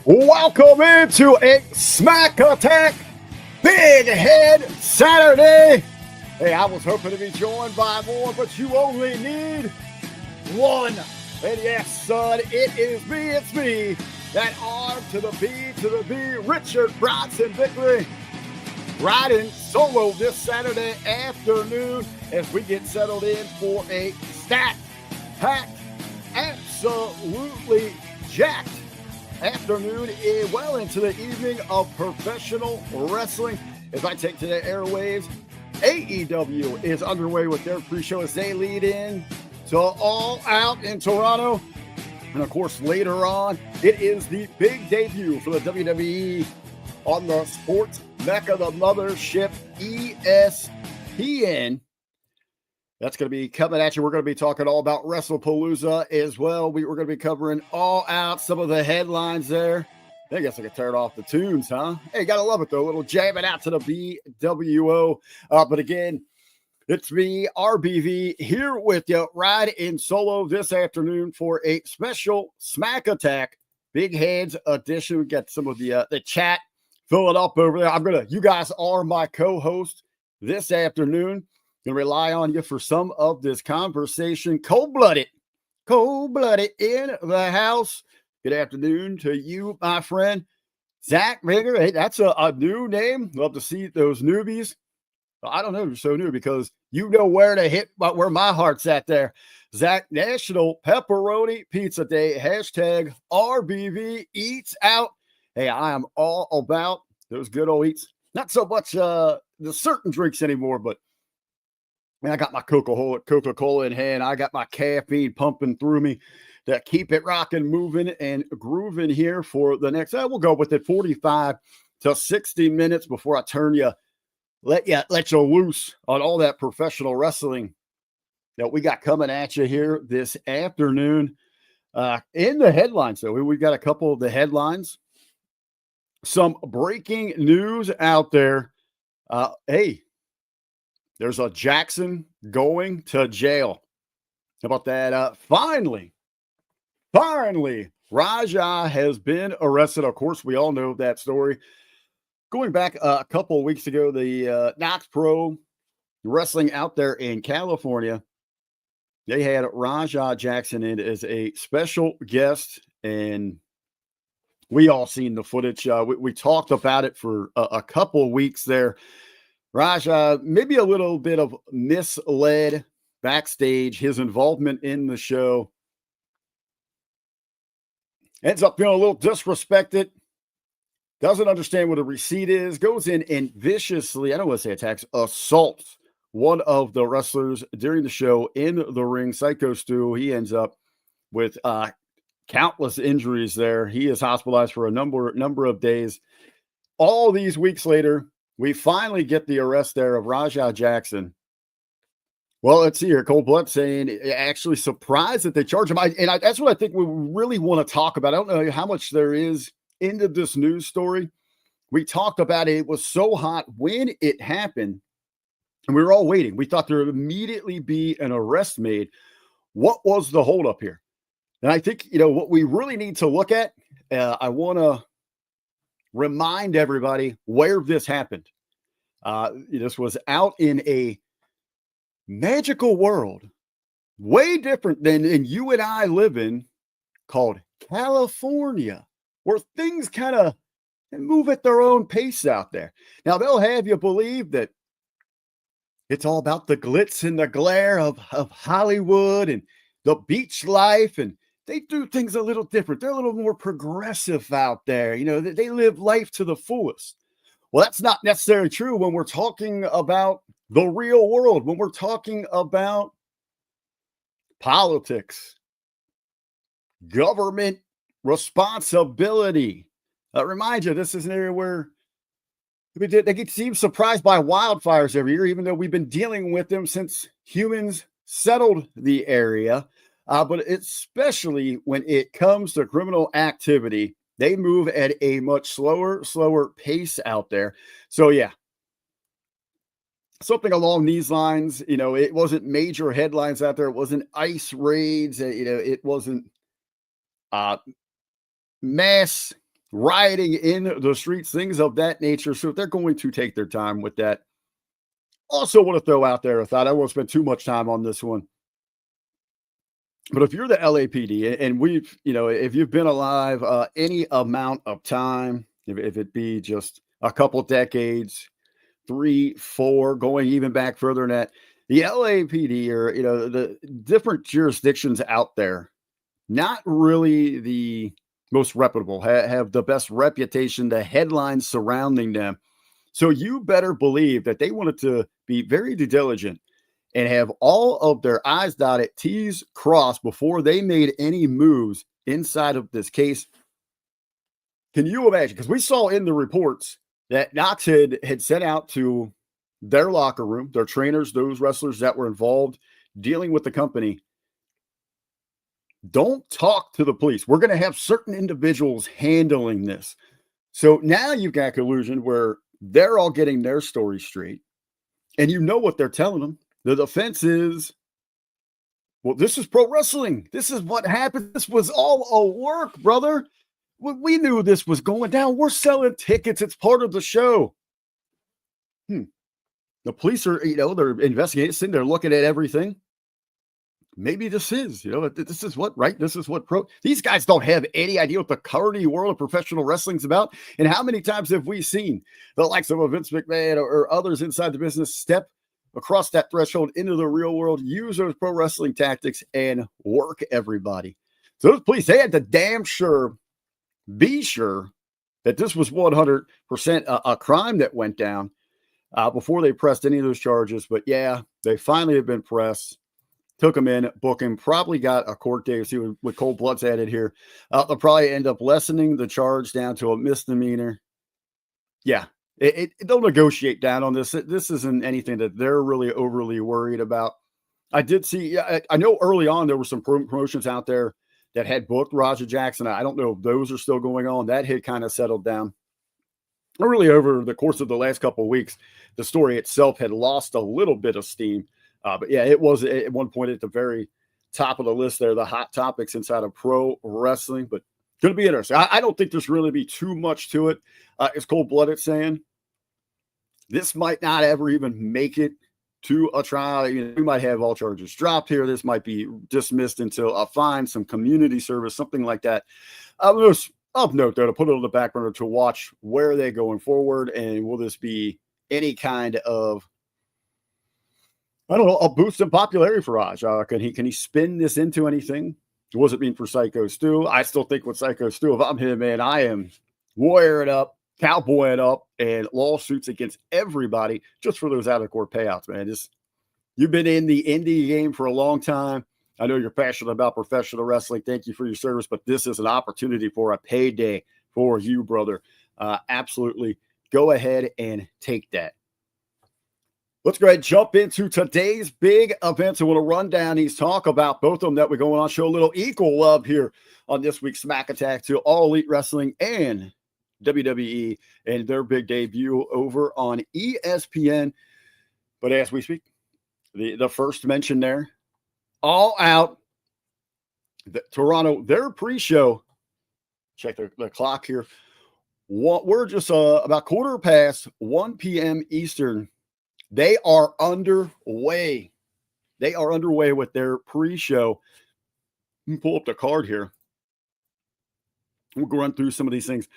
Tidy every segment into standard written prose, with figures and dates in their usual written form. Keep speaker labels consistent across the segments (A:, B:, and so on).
A: Welcome into a SmackAttack Big Head Saturday. Hey, I was hoping to be joined by more, but you only need one. And yes, son, it is me. It's me. That R to the B to the B, Richard Bronson Bickley, riding solo this Saturday afternoon as we get settled in for a stacked, packed, absolutely jacked afternoon, well into the evening of professional wrestling. As I take to the airwaves, AEW is underway with their pre-show as they lead in to All Out in Toronto. And of course, later on, it is the big debut for the WWE on the sports mecca, the mothership, ESPN. That's going to be coming at you. We're going to be talking all about Wrestlepalooza as well. We're going to be covering All Out, some of the headlines there. I guess I could turn off the tunes, huh? Hey, got to love it, though. A little jamming out to the BWO. But again, it's me, RBV, here with you, riding solo this afternoon for a special SmackAttack Big Heads edition. We got some of the chat filling up over there. You guys are my co-host this afternoon. Gonna rely on you for some of this conversation. Cold-blooded in the house. Good afternoon to you, my friend, Zach Migger. Hey, that's a new name. Love to see those newbies. I don't know if you're so new because you know where to hit, but where my heart's at there. Zach, National Pepperoni Pizza Day, hashtag RBV Eats Out. Hey, I am all about those good old eats. Not so much the certain drinks anymore, but man, I got my Coca-Cola in hand. I got my caffeine pumping through me to keep it rocking, moving, and grooving here for the next, we'll go with it, 45 to 60 minutes before I let you loose on all that professional wrestling that we got coming at you here this afternoon. In the headlines, though, we got a couple of the headlines. Some breaking news out there. Hey, there's a Jackson going to jail. How about that? Finally, Raja has been arrested. Of course, we all know that story. Going back a couple of weeks ago, the Knox Pro Wrestling out there in California, they had Raja Jackson in as a special guest, and we all seen the footage. We talked about it for a couple of weeks there. Raja, maybe a little bit of misled backstage, his involvement in the show. Ends up feeling a little disrespected. Doesn't understand what a receipt is. Goes in and viciously, I don't want to say attacks, assaults one of the wrestlers during the show in the ring. Psycho Stu, he ends up with countless injuries there. He is hospitalized for a number of days. All these weeks later, we finally get the arrest there of Raja Jackson. Well, let's see here. Cold Blood saying actually surprised that they charge him. That's what I think we really want to talk about. I don't know how much there is into this news story. We talked about it. It was so hot when it happened, and we were all waiting. We thought there would immediately be an arrest made. What was the holdup here? And I think, what we really need to look at, I want to remind everybody where this happened. This was out in a magical world, way different than you and I live in, called California, where things kind of move at their own pace out there. Now, they'll have you believe that it's all about the glitz and the glare of Hollywood and the beach life, and they do things a little different. They're a little more progressive out there. They live life to the fullest. Well, that's not necessarily true when we're talking about the real world, when we're talking about politics, government responsibility. Remind you, this is an area where they seem surprised by wildfires every year, even though we've been dealing with them since humans settled the area. But especially when it comes to criminal activity, they move at a much slower pace out there. So, yeah, something along these lines. It wasn't major headlines out there. It wasn't ICE raids. It wasn't mass rioting in the streets, things of that nature. So they're going to take their time with that. Also want to throw out there a thought. I won't spend too much time on this one. But if you're the LAPD and we've, if you've been alive any amount of time, if it be just a couple decades, 3, 4, going even back further than that, the LAPD or, the different jurisdictions out there, not really the most reputable, have the best reputation, the headlines surrounding them. So you better believe that they wanted to be very diligent and have all of their I's dotted, T's crossed before they made any moves inside of this case. Can you imagine? Because we saw in the reports that Knox had sent out to their locker room, their trainers, those wrestlers that were involved dealing with the company. Don't talk to the police. We're going to have certain individuals handling this. So now you've got collusion where they're all getting their story straight. And you know what they're telling them. The defense is, well, this is pro wrestling. This is what happened. This was all a work, brother. We knew this was going down. We're selling tickets. It's part of the show. The police are, they're investigating. They're looking at everything. Maybe this is, this is what, right? This is what these guys don't have any idea what the current world of professional wrestling is about. And how many times have we seen the likes of a Vince McMahon or others inside the business step across that threshold into the real world, use those pro wrestling tactics and work everybody. So those police, they had to be sure that this was 100% a crime that went down before they pressed any of those charges. But yeah, they finally have been pressed. Took him in, book him, probably got a court date. See what Cold Blood's added here. They'll probably end up lessening the charge down to a misdemeanor. Yeah, they'll negotiate down on this. This isn't anything that they're really overly worried about. I did see, I know early on there were some promotions out there that had booked Roger Jackson. I don't know if those are still going on. That had kind of settled down. Really over the course of the last couple of weeks, the story itself had lost a little bit of steam. But yeah, it was at one point at the very top of the list there, the hot topics inside of pro wrestling, but going to be interesting. I don't think there's really be too much to it. It's Cold-Blooded saying this might not ever even make it to a trial. We might have all charges dropped here. This might be dismissed until a fine, some community service, something like that. Of note, though, to put it on the back burner to watch where they're going forward, and will this be any kind of, I don't know, a boost in popularity for Raj? Can he spin this into anything? Was it mean for Psycho Stu? I still think with Psycho Stu, if I'm him, man, I am warrior up, cowboying up, and lawsuits against everybody just for those out-of-court payouts, man. You've been in the indie game for a long time. I know you're passionate about professional wrestling. Thank you for your service, but this is an opportunity for a payday for you, brother. Absolutely. Go ahead and take that. Let's go ahead and jump into today's big events. I want to run down these, talk about both of them that we're going on, show a little equal love here on this week's SmackAttack to All Elite Wrestling and WWE and their big debut over on ESPN. But as we speak, the first mention there, All Out, Toronto, their pre-show, check the clock here. We're just about quarter past 1 p.m. Eastern. They are underway. They are underway with their pre-show. Let me pull up the card here. We'll go run through some of these things.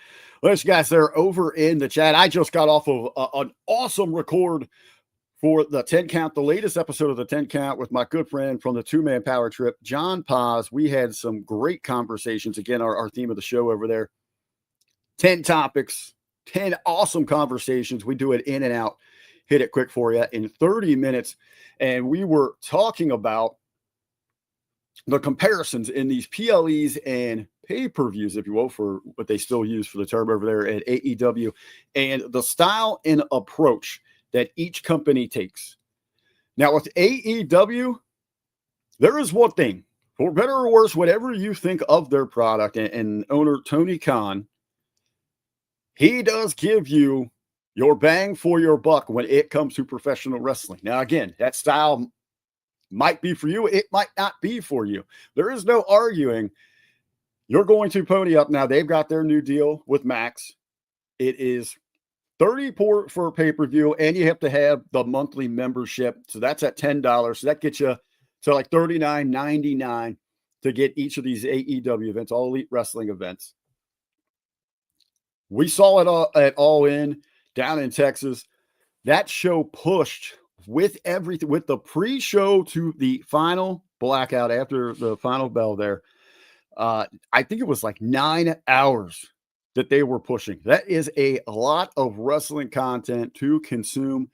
A: Let's guys, they're over in the chat. I just got off of an awesome record for the 10 count, the latest episode of the 10 count with my good friend from the two-man power trip, John Paz. We had some great conversations. Again, our theme of the show over there. 10 topics, 10 awesome conversations. We do it in and out. Hit it quick for you in 30 minutes. And we were talking about the comparisons in these PLEs and pay-per-views, if you will, for what they still use for the term over there at AEW, and the style and approach that each company takes. Now, with AEW, there is one thing, for better or worse, whatever you think of their product, and owner Tony Khan, he does give you your bang for your buck when it comes to professional wrestling. Now, again, that style might be for you. It might not be for you. There is no arguing You're going to pony up. Now, they've got their new deal with Max. It is $30 for pay-per-view, and you have to have the monthly membership. So that's at $10. So that gets you to like $39.99 to get each of these AEW events, all Elite Wrestling events. We saw it at All In down in Texas. That show pushed with everything, with the pre-show to the final blackout after the final bell there. I think it was like 9 hours that they were pushing. That is a lot of wrestling content to consume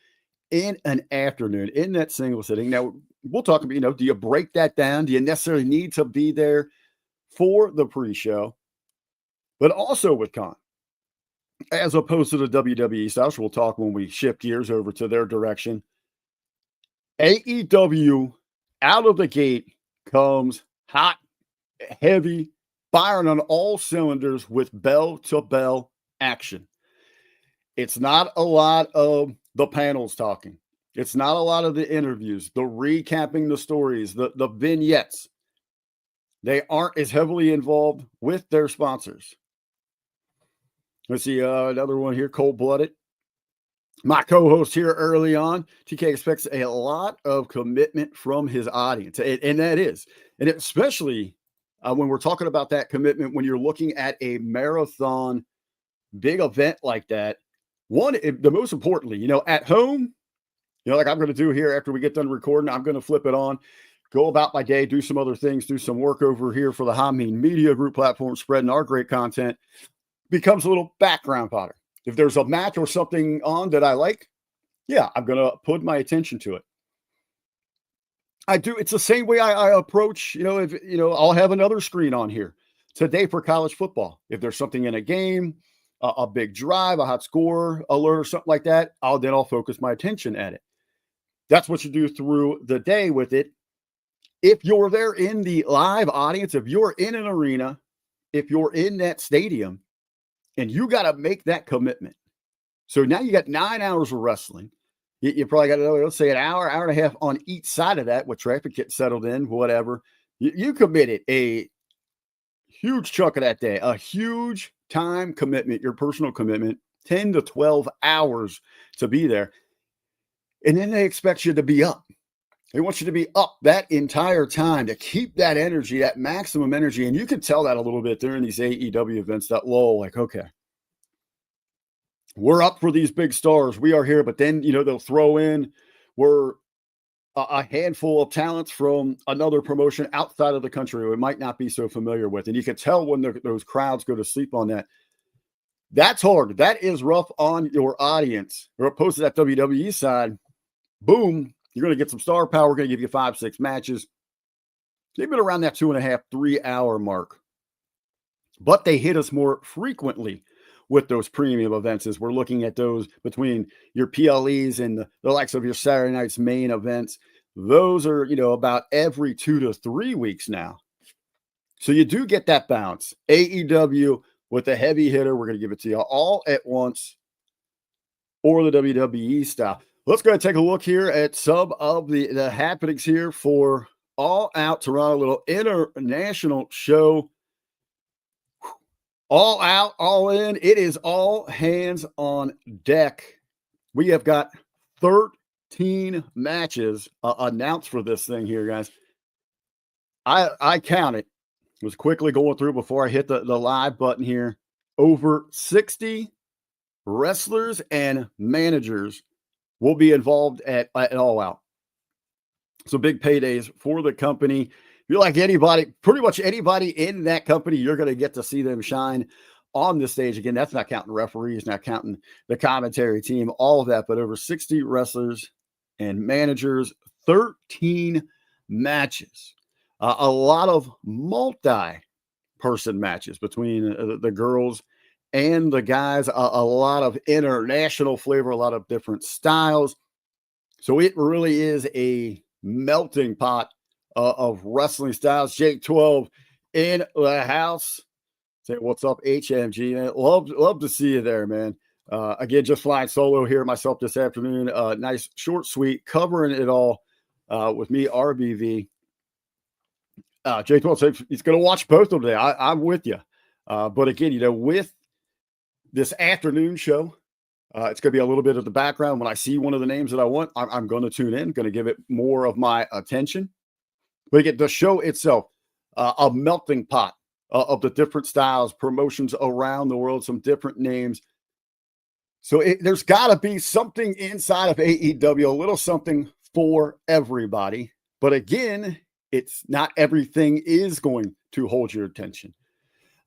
A: in an afternoon in that single sitting. Now, we'll talk about, do you break that down? Do you necessarily need to be there for the pre-show? But also with Con, as opposed to the WWE style, which we'll talk when we shift gears over to their direction. AEW out of the gate comes hot, heavy, firing on all cylinders with bell-to-bell action. It's not a lot of the panels talking. It's not a lot of the interviews, the recapping the stories, the vignettes. They aren't as heavily involved with their sponsors. Let's see another one here, Cold-Blooded. My co-host here early on, TK expects a lot of commitment from his audience, and that is. And especially when we're talking about that commitment, when you're looking at a marathon big event like that, the most importantly, at home, like I'm going to do here after we get done recording, I'm going to flip it on, go about my day, do some other things, do some work over here for the Hameen Media Group platform, spreading our great content. Becomes a little background fodder. If there's a match or something on that I like, yeah, I'm going to put my attention to it. I do. It's the same way I approach, if, I'll have another screen on here today for college football. If there's something in a game, a big drive, a hot score alert or something like that, I'll focus my attention at it. That's what you do through the day with it. If you're there in the live audience, if you're in an arena, if you're in that stadium, and you got to make that commitment. So now you got 9 hours of wrestling. You probably got another, let's say an hour, hour and a half on each side of that with traffic getting settled in, whatever. You committed a huge chunk of that day, a huge time commitment, your personal commitment, 10 to 12 hours to be there. And then they expect you to be up. They want you to be up that entire time to keep that energy, that maximum energy. And you can tell that a little bit during these AEW events, that lull, like, okay, we're up for these big stars. We are here. But then, they'll throw in, we're a handful of talents from another promotion outside of the country we might not be so familiar with. And you can tell when those crowds go to sleep on that. That's hard. That is rough on your audience. Or opposed to that WWE side, boom, you're going to get some star power. We're going to give you 5-6 matches. They've been around that 2.5, 3 hour mark. But they hit us more frequently with those premium events as we're looking at those between your PLEs and the likes of your Saturday night's main events. Those are, about every 2 to 3 weeks now. So you do get that bounce. AEW with a heavy hitter. We're going to give it to you all at once, or the WWE style. Let's go ahead and take a look here at some of the happenings here for All Out Toronto, little international show. All out, all in. It is all hands on deck. We have got 13 matches announced for this thing here, guys. I counted. Was quickly going through before I hit the live button here. Over 60 wrestlers and managers will be involved at All Out. So big paydays for the company. If you're like anybody, pretty much anybody in that company, you're going to get to see them shine on the stage. Again, that's not counting referees, not counting the commentary team, all of that, but over 60 wrestlers and managers, 13 matches. A lot of multi-person matches between the girls and the guys, a lot of international flavor, a lot of different styles. So it really is a melting pot of wrestling styles. Jake 12 in the house. Say what's up, HMG, man. Love to see you there, man. Again, just flying solo here myself this afternoon. Nice, short, sweet, covering it all with me, RBV. J12 said he's going to watch both of them today. I'm with you. But again, with this afternoon show, it's going to be a little bit of the background. When I see one of the names that I want, I'm going to tune in, going to give it more of my attention. But again, the show itself, a melting pot of the different styles, promotions around the world, some different names. So there's got to be something inside of AEW, a little something for everybody. But again, it's not everything is going to hold your attention.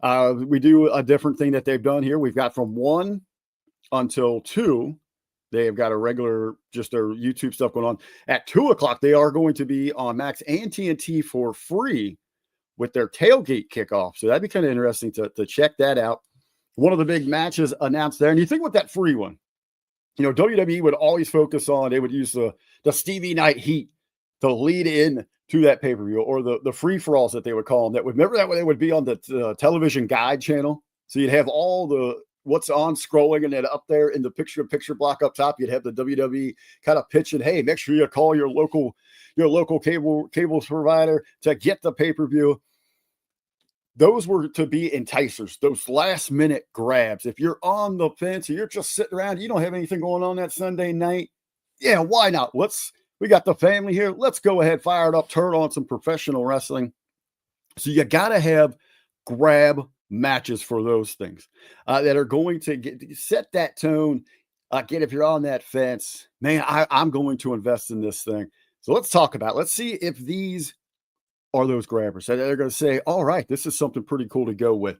A: We do a different thing that they've done here. We've got from 1 until 2. They have got a regular, just their YouTube stuff going on. At 2 o'clock, they are going to be on Max and TNT for free with their tailgate kickoff. So that'd be kind of interesting to check that out. One of the big matches announced there. And you think with that free one, WWE would always focus on, they would use the Stevie Night Heat to lead in to that pay-per-view, or the free-for-alls that they would call them. That would, remember that when they would be on the television guide channel? So you'd have all the what's on scrolling, and then up there in the picture block up top, you'd have the WWE kind of pitching, hey, make sure you call your local cable provider to get the pay-per-view. Those were to be enticers, those last-minute grabs. If you're on the fence or you're just sitting around, you don't have anything going on that Sunday night, yeah, why not? We got the family here. Let's go ahead, fire it up, turn on some professional wrestling. So you got to have grab matches for those things that are going to set that tone. Again, if you're on that fence, man, I'm going to invest in this thing. So let's talk about it. Let's see if these are those grabbers. They're going to say, all right, this is something pretty cool to go with.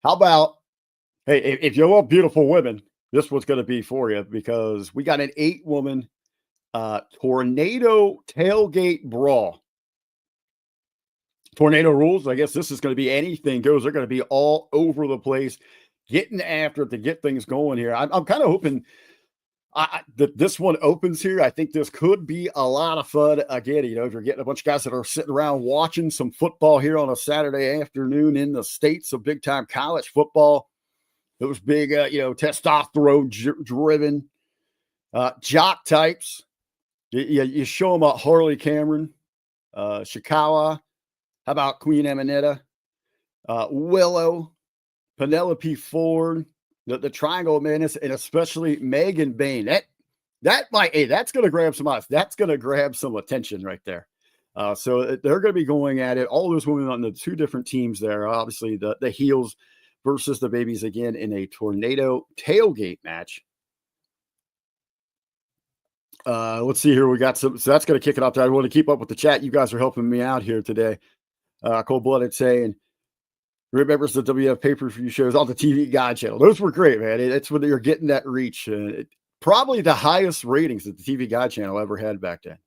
A: How about, hey, if you love beautiful women, this one's going to be for you, because we got an 8-woman tornado tailgate brawl. Tornado rules. I guess this is going to be anything goes. They're going to be all over the place, getting after it to get things going here. I'm kind of hoping that this one opens here. I think this could be a lot of fun. Again, if you're getting a bunch of guys that are sitting around watching some football here on a Saturday afternoon in the States, some big time college football, those big, testosterone driven jock types. You show them a Harley Cameron, Shikawa. How about Queen Eminetta, Willow, Penelope Ford, the Triangle of Madness, and especially Megan Bain. That's going to grab some eyes. That's going to grab some attention right there. So they're going to be going at it. All those women on the 2 different teams there. Obviously, the heels versus the babies again in a tornado tailgate match. Let's see here. We got some. So that's going to kick it off. I want to keep up with the chat. You guys are helping me out here today. Cold-blooded saying, remembers the WF pay-per-view shows on the TV Guide channel. Those were great, man. It's when you're getting that reach. Probably the highest ratings that the TV Guide channel ever had back then.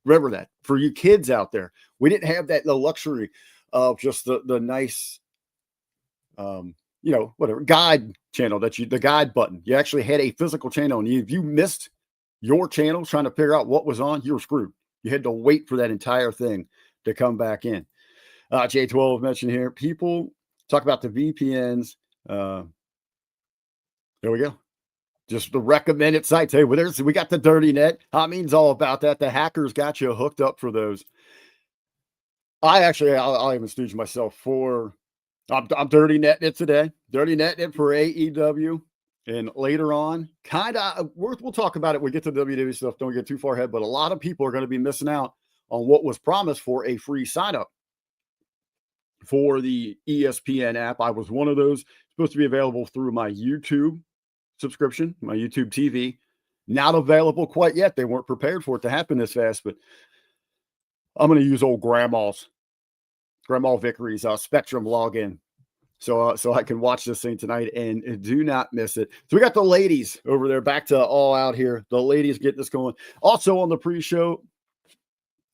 A: Remember that. For you kids out there, we didn't have the luxury of just the nice, guide channel the guide button. You actually had a physical channel, and if you missed your channel trying to figure out what was on, you were screwed. You had to wait for that entire thing to come back in. J12 mentioned here, people talk about the VPNs. There we go. Just the recommended sites. Hey, we got the dirty net. I mean's all about that. The hackers got you hooked up for those. I'll even stooge myself for, I'm dirty netting it today. Dirty netting it for AEW. And later on, we'll talk about it. We get to the WWE stuff. Don't get too far ahead. But a lot of people are going to be missing out on what was promised for a free sign-up for the ESPN app. I was one of those. Supposed to be available through my YouTube subscription, my YouTube TV. Not available quite yet. They weren't prepared for it to happen this fast, but I'm going to use old Grandma Vickery's Spectrum login. So I can watch this thing tonight and do not miss it. So we got the ladies over there back to All Out here. The ladies get this going. Also on the pre-show,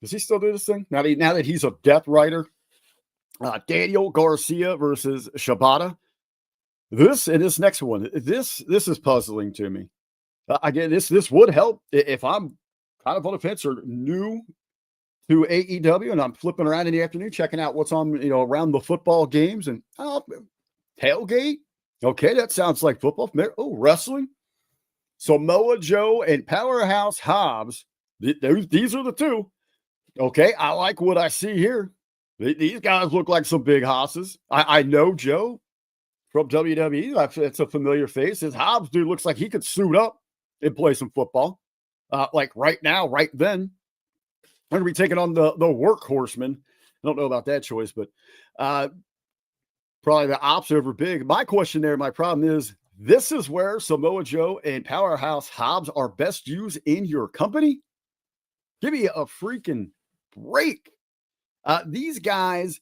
A: does he still do this thing? Now that he's a Death Rider, Daniel Garcia versus Shibata. This next one, this is puzzling to me. Again, this would help if I'm kind of on the fence or new to AEW and I'm flipping around in the afternoon, checking out what's on, around the football games and tailgate. Okay, that sounds like football. Oh, wrestling. Samoa Joe and Powerhouse Hobbs. These are the 2. Okay, I like what I see here. These guys look like some big hosses. I know Joe from WWE. It's a familiar face. His Hobbs dude looks like he could suit up and play some football. Like right now, right then. They're going to be taking on the workhorsemen. I don't know about that choice, but probably the ops over big. My question there, my problem is, this is where Samoa Joe and Powerhouse Hobbs are best used in your company? Give me a freaking break. These guys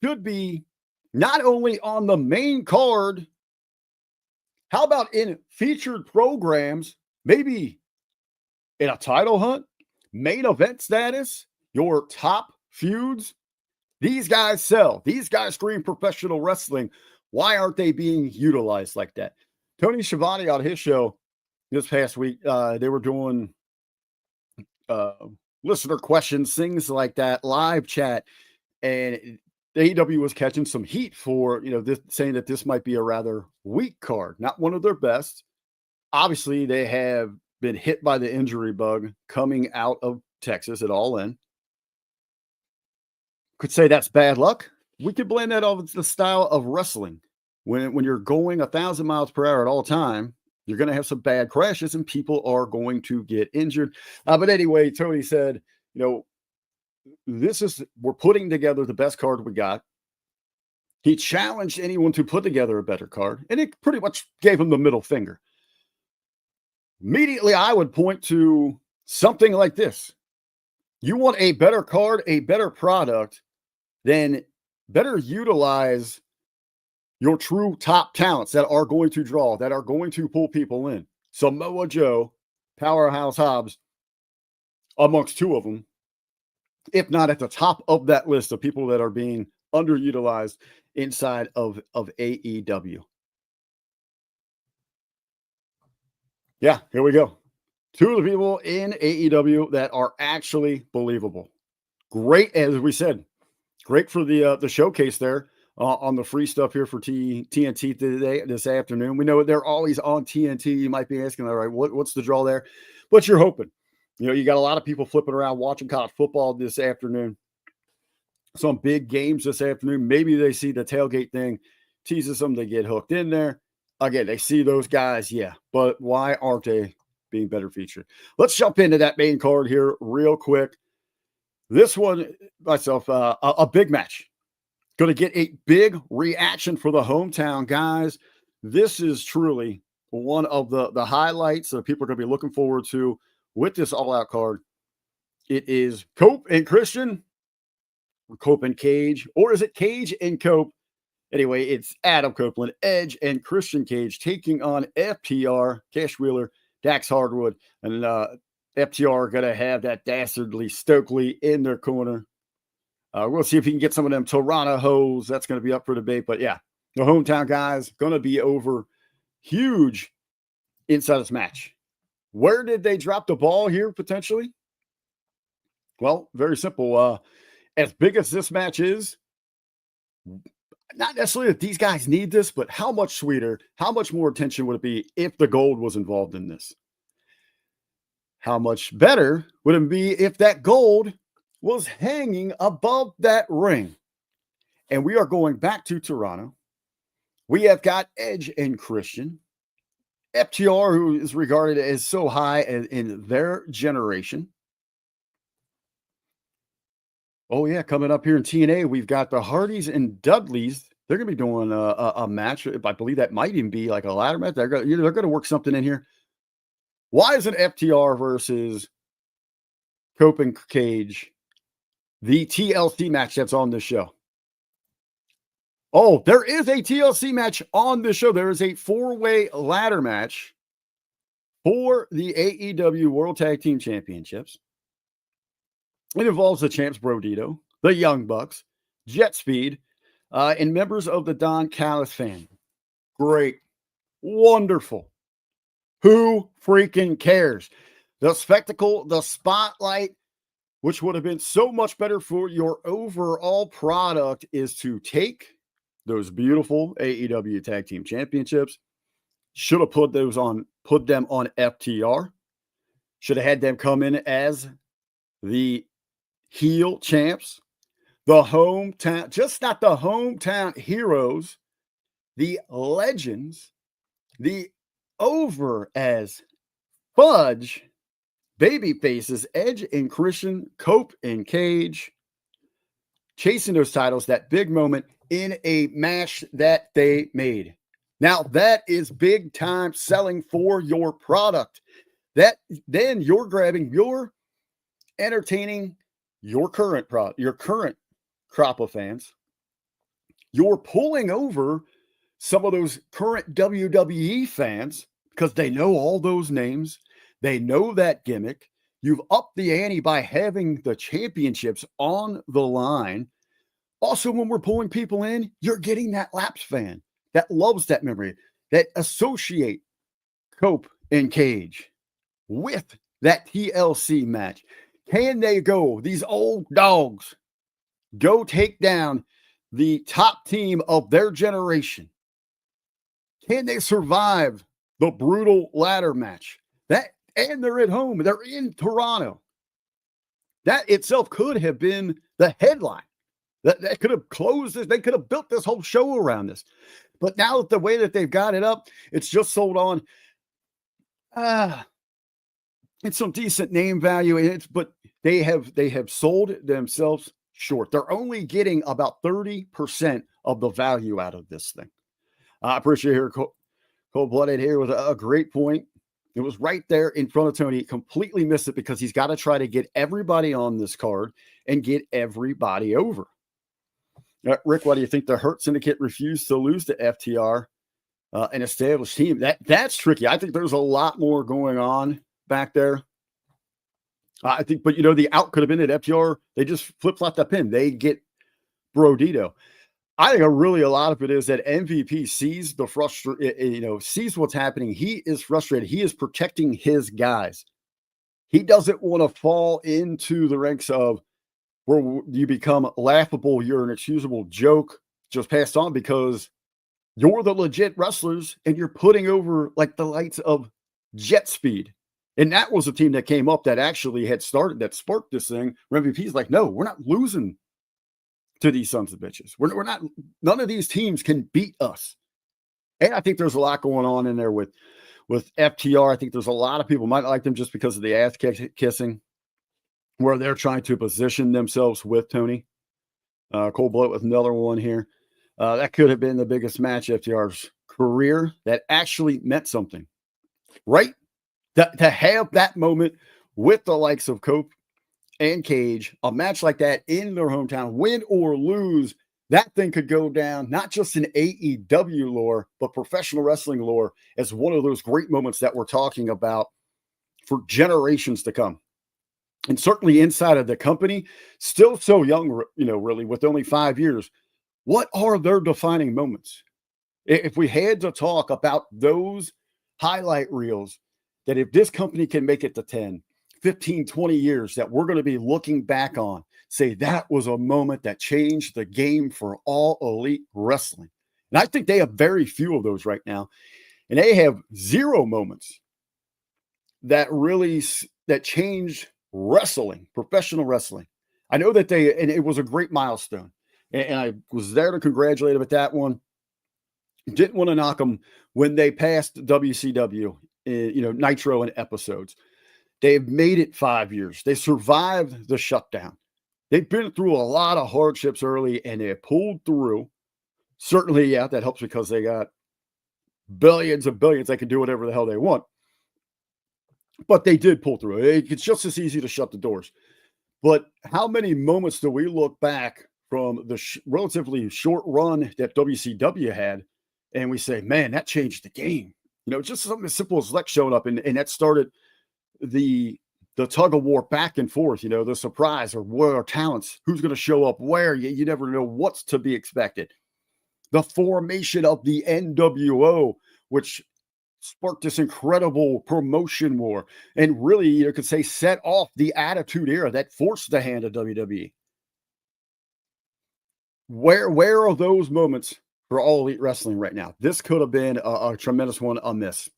A: should be not only on the main card, how about in featured programs, maybe in a title hunt, main event status, your top feuds? These guys sell. These guys scream professional wrestling. Why aren't they being utilized like that? Tony Schiavone on his show this past week, they were doing listener questions, things like that, live chat, and AEW was catching some heat for, this, saying that this might be a rather weak card, not one of their best. Obviously, they have been hit by the injury bug coming out of Texas at All In. Could say that's bad luck. We could blame that on the style of wrestling. When you're going 1,000 miles per hour at all time, you're going to have some bad crashes and people are going to get injured. But anyway, Tony said, we're putting together the best card we got. He challenged anyone to put together a better card, and it pretty much gave him the middle finger. Immediately, I would point to something like this. You want a better card, a better product, then better utilize your true top talents that are going to draw, that are going to pull people in. Samoa Joe, Powerhouse Hobbs, amongst two of them, if not at the top of that list of people that are being underutilized inside of AEW. Yeah, here we go. Two of the people in AEW that are actually believable. Great, as we said, great for the showcase there on the free stuff here for TNT today, this afternoon. We know they're always on TNT. You might be asking, all right, what's the draw there? But you're hoping. You got a lot of people flipping around watching college football this afternoon. Some big games this afternoon. Maybe they see the tailgate thing, teases them, they get hooked in there. Again, they see those guys, yeah. But why aren't they being better featured? Let's jump into that main card here real quick. This one, myself, a big match. Going to get a big reaction for the hometown guys. This is truly one of the highlights that people are going to be looking forward to with this all-out card. It is Cope and Christian, or Cope and Cage, or is it Cage and Cope? Anyway, it's Adam Copeland, Edge, and Christian Cage taking on FTR, Cash Wheeler, Dax Hardwood, and FTR are going to have that dastardly Stokely in their corner. We'll see if he can get some of them Toronto hoes. That's going to be up for debate. But yeah, the hometown guys going to be over huge inside this match. Where did they drop the ball here potentially? Well, very simple. As big as this match is, not necessarily that these guys need this, but how much sweeter, how much more attention would it be if the gold was involved in this? How much better would it be if that gold was hanging above that ring? And we are going back to Toronto. We have got Edge and Christian. FTR, who is regarded as so high in their generation. Oh, yeah, coming up here in TNA, we've got the Hardys and Dudleys. They're going to be doing a match. I believe that might even be like a ladder match. They're going to work something in here. Why isn't FTR versus Cope and Cage the TLC match that's on this show? Oh, there is a TLC match on this show. There is a 4-way ladder match for the AEW World Tag Team Championships. It involves the Champs Brodito, the Young Bucks, Jet Speed, and members of the Don Callis family. Great. Wonderful. Who freaking cares? The spectacle, the spotlight, which would have been so much better for your overall product, is to take those beautiful AEW Tag Team Championships. Should have put them on FTR. Should have had them come in as the heel champs. the hometown, just not the hometown heroes, the legends, the over as fudge baby faces, Edge and Christian, Cope and Cage, chasing those titles, that big moment in a match that they made. Now, that is big time selling for your product. That then you're grabbing, you're entertaining your current crop of fans. You're pulling over some of those current WWE fans because they know all those names. They know that gimmick. You've upped the ante by having the championships on the line. Also, when we're pulling people in, you're getting that lapsed fan that loves that memory, that associate Cope and Cage with that TLC match. Can they go, these old dogs, go take down the top team of their generation? Can they survive the brutal ladder match? And they're at home. They're in Toronto. That itself could have been the headline. That could have closed this. They could have built this whole show around this. But now the way that they've got it up, it's just sold on. It's some decent name value. But they have sold themselves short. They're only getting about 30% of the value out of this thing. I appreciate here, Cold-Blooded here with a great point. It was right there in front of Tony. Completely missed it because he's got to try to get everybody on this card and get everybody over. Rick, why do you think the Hurt Syndicate refused to lose to FTR, an established team? That's tricky. I think there's a lot more going on back there. I think, but the out could have been at FTR. They just flip-flopped that pin. They get Brodito. I think really a lot of it is that MVP sees the sees what's happening. He is frustrated. He is protecting his guys. He doesn't want to fall into the ranks of where you become laughable. You're an excusable joke just passed on because you're the legit wrestlers and you're putting over like the likes of Jet Speed. And that was a team that came up that actually had started, that sparked this thing. Where MVP's like, no, we're not losing to these sons of bitches. We're not, none of these teams can beat us. And I think there's a lot going on in there with FTR. I think there's a lot of people might like them just because of the ass kissing, where they're trying to position themselves with Tony. Cold Blood with another one here. That could have been the biggest match FTR's career that actually meant something, right? To have that moment with the likes of Cope and Cage, a match like that in their hometown, win or lose, that thing could go down, not just in AEW lore, but professional wrestling lore, as one of those great moments that we're talking about for generations to come. And certainly inside of the company, still so young, really, with only 5 years, what are their defining moments? If we had to talk about those highlight reels, that if this company can make it to 10, 15, 20 years, that we're going to be looking back on, say that was a moment that changed the game for all elite wrestling. And I think they have very few of those right now. And they have zero moments that changed wrestling, professional wrestling. I know that and it was a great milestone. And I was there to congratulate them at that one. Didn't want to knock them when they passed WCW, Nitro and episodes. They've made it 5 years. They survived the shutdown. They've been through a lot of hardships early, and they have pulled through. Certainly, yeah, that helps because they got billions and billions. They can do whatever the hell they want. But they did pull through. It's just as easy to shut the doors. But how many moments do we look back from the relatively short run that WCW had, and we say, man, that changed the game? Just something as simple as Lex showing up, and that started the tug of war back and forth, the surprise, or what are talents, who's going to show up where, you never know what's to be expected. The formation of the NWO, which sparked this incredible promotion war, and really, you could say, set off the Attitude Era that forced the hand of WWE. Where are those moments for All Elite Wrestling right now? This could have been a tremendous one on this.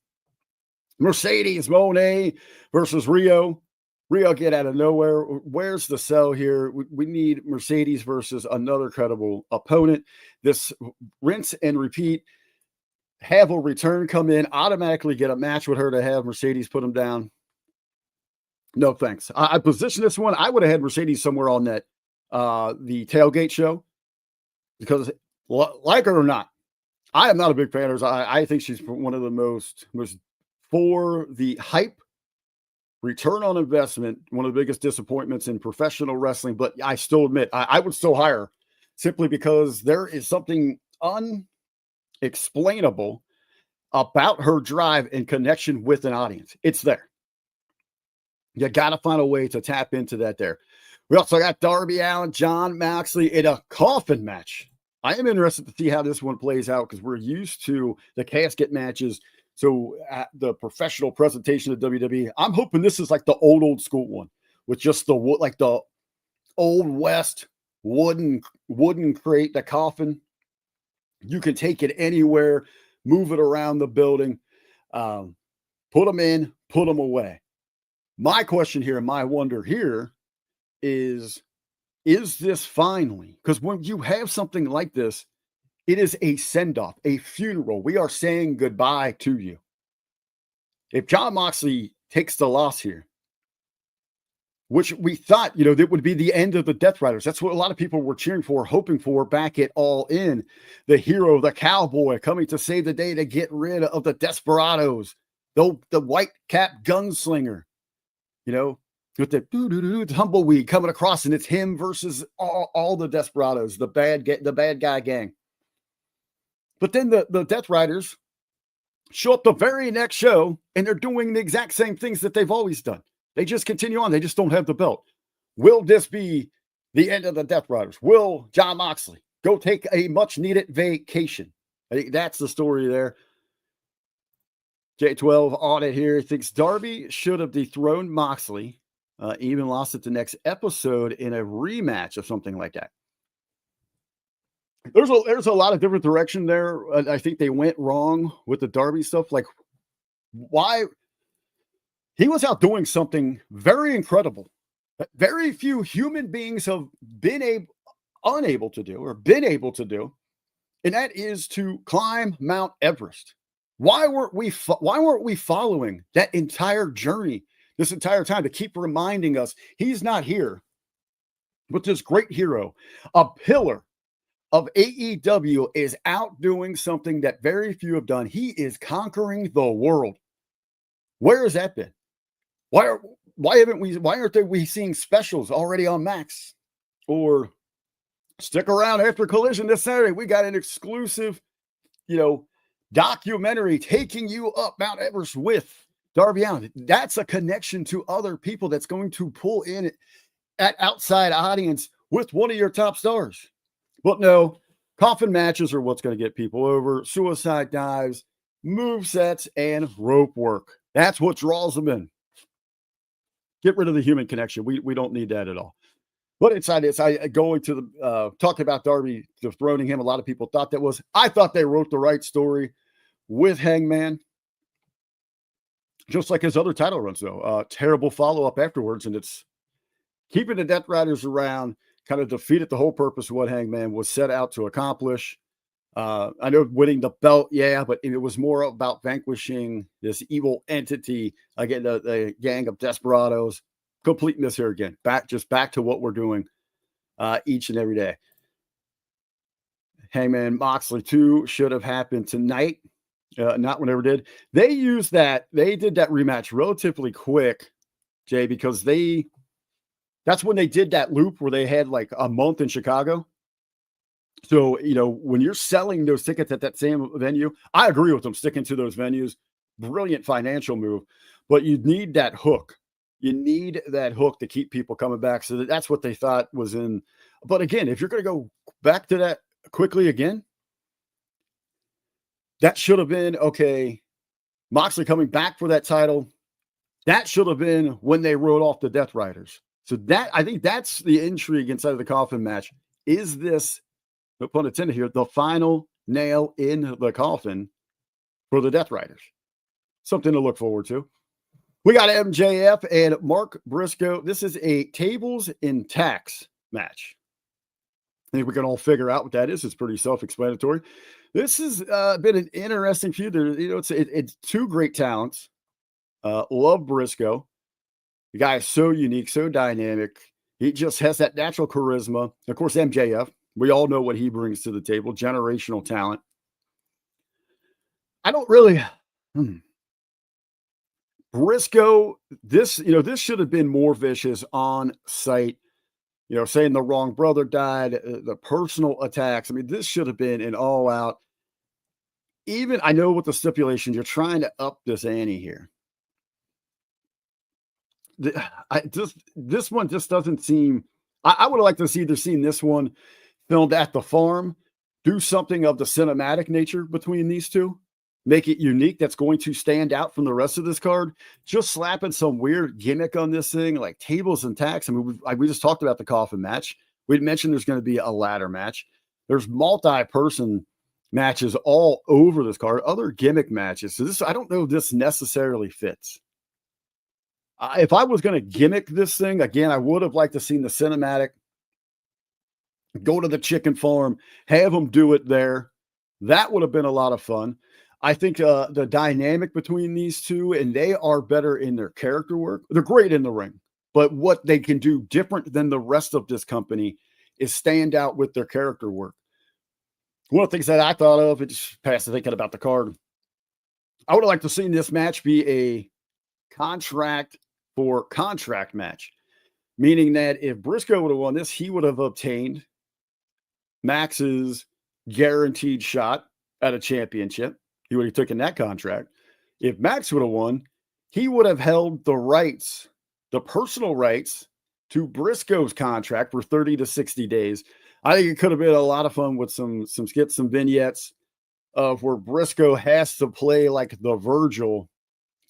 A: Mercedes Moné versus Rio. Real get out of nowhere. Where's the sell here? We need Mercedes versus another credible opponent. This rinse and repeat. Have a return come in, automatically get a match with her to have Mercedes put them down. No thanks. I positioned this one. I would have had Mercedes somewhere on that the tailgate show because, like her or not, I am not a big fan of her. I think she's one of the most for the hype, return on investment, one of the biggest disappointments in professional wrestling. But I still admit I would still hire her simply because there is something unexplainable about her drive and connection with an audience. It's there. You got to find a way to tap into that there. We also got Darby Allin, Jon Moxley in a coffin match. I am interested to see how this one plays out because we're used to the casket matches. So the professional presentation of WWE, I'm hoping this is like the old school one with just the old West wooden crate, the coffin. You can take it anywhere, move it around the building, put them in, put them away. My question here, my wonder here is this finally? Because when you have something like this, it is a send-off, a funeral. We are saying goodbye to you. If Jon Moxley takes the loss here, which we thought, that would be the end of the Death Riders. That's what a lot of people were cheering for, hoping for back at All In. The hero, the cowboy coming to save the day to get rid of the Desperados, the white cap gunslinger, with the tumbleweed coming across, and it's him versus all the Desperados, the bad guy gang. But then the Death Riders show up the very next show, and they're doing the exact same things that they've always done. They just continue on. They just don't have the belt. Will this be the end of the Death Riders? Will Jon Moxley go take a much-needed vacation? I think that's the story there. J12 on it here thinks Darby should have dethroned Moxley, even lost it the next episode in a rematch of something like that. There's a lot of different direction there. I think they went wrong with the Darby stuff. Like, why? He was out doing something very incredible that very few human beings have been unable to do, and that is to climb Mount Everest. Why weren't we following that entire journey this entire time to keep reminding us he's not here, but this great hero, a pillar of AEW, is out doing something that very few have done. He is conquering the world. Where has that been? Why aren't we seeing specials already on Max? Or stick around after Collision this Saturday. We got an exclusive, documentary taking you up Mount Everest with Darby Allin. That's a connection to other people that's going to pull in at outside audience with one of your top stars. But no, coffin matches are what's going to get people over. Suicide dives, move sets, and rope work. That's what draws them in. Get rid of the human connection. We don't need that at all. But inside this, going to the talking about Darby dethroning him, a lot of people thought that was. I thought they wrote the right story with Hangman, just like his other title runs. Though terrible follow up afterwards, and it's keeping the Death Riders around. Kind of defeated the whole purpose of what Hangman was set out to accomplish. I know winning the belt, yeah, but it was more about vanquishing this evil entity, again, the gang of Desperados. Completing this here again, back to what we're doing each and every day. Hangman Moxley 2 should have happened tonight, not whenever did. They did that rematch relatively quick, Jay, because that's when they did that loop where they had like a month in Chicago. So, when you're selling those tickets at that same venue, I agree with them sticking to those venues. Brilliant financial move, but you need that hook. You need that hook to keep people coming back. So that's what they thought was in. But again, if you're going to go back to that quickly again, that should have been, okay, Moxley coming back for that title. That should have been when they wrote off the Death Riders. So I think that's the intrigue inside of the coffin match. Is this, no pun intended here, the final nail in the coffin for the Death Riders? Something to look forward to. We got MJF and Mark Briscoe. This is a tables and tacks match. I think we can all figure out what that is. It's pretty self-explanatory. This has been an interesting feud. It's two great talents. Love Briscoe. The guy is so unique, so dynamic. He just has that natural charisma. Of course, MJF, we all know what he brings to the table. Generational talent. I don't really... Briscoe, this should have been more vicious on site. Saying the wrong brother died, the personal attacks. I mean, this should have been an all-out. Even, I know with the stipulation, you're trying to up this ante here. This one just doesn't seem. I would have liked to see either seen this one filmed at the farm, do something of the cinematic nature between these two, make it unique. That's going to stand out from the rest of this card. Just slapping some weird gimmick on this thing, like tables and tacks. I mean, we just talked about the coffin match. We'd mentioned there's going to be a ladder match. There's multi-person matches all over this card, other gimmick matches. So I don't know if this necessarily fits. If I was going to gimmick this thing, again, I would have liked to seen the cinematic, go to the chicken farm, have them do it there. That would have been a lot of fun. I think the dynamic between these two, and they are better in their character work. They're great in the ring, but what they can do different than the rest of this company is stand out with their character work. One of the things that I thought of, it just passed thinking about the card. I would have liked to see this match be a contract for contract match, meaning that if Briscoe would have won this, he would have obtained Max's guaranteed shot at a championship. He would have taken that contract. If Max would have won, he would have held the rights, the personal rights to Briscoe's contract for 30 to 60 days. I think it could have been a lot of fun with some skits, some vignettes of where Briscoe has to play like the Virgil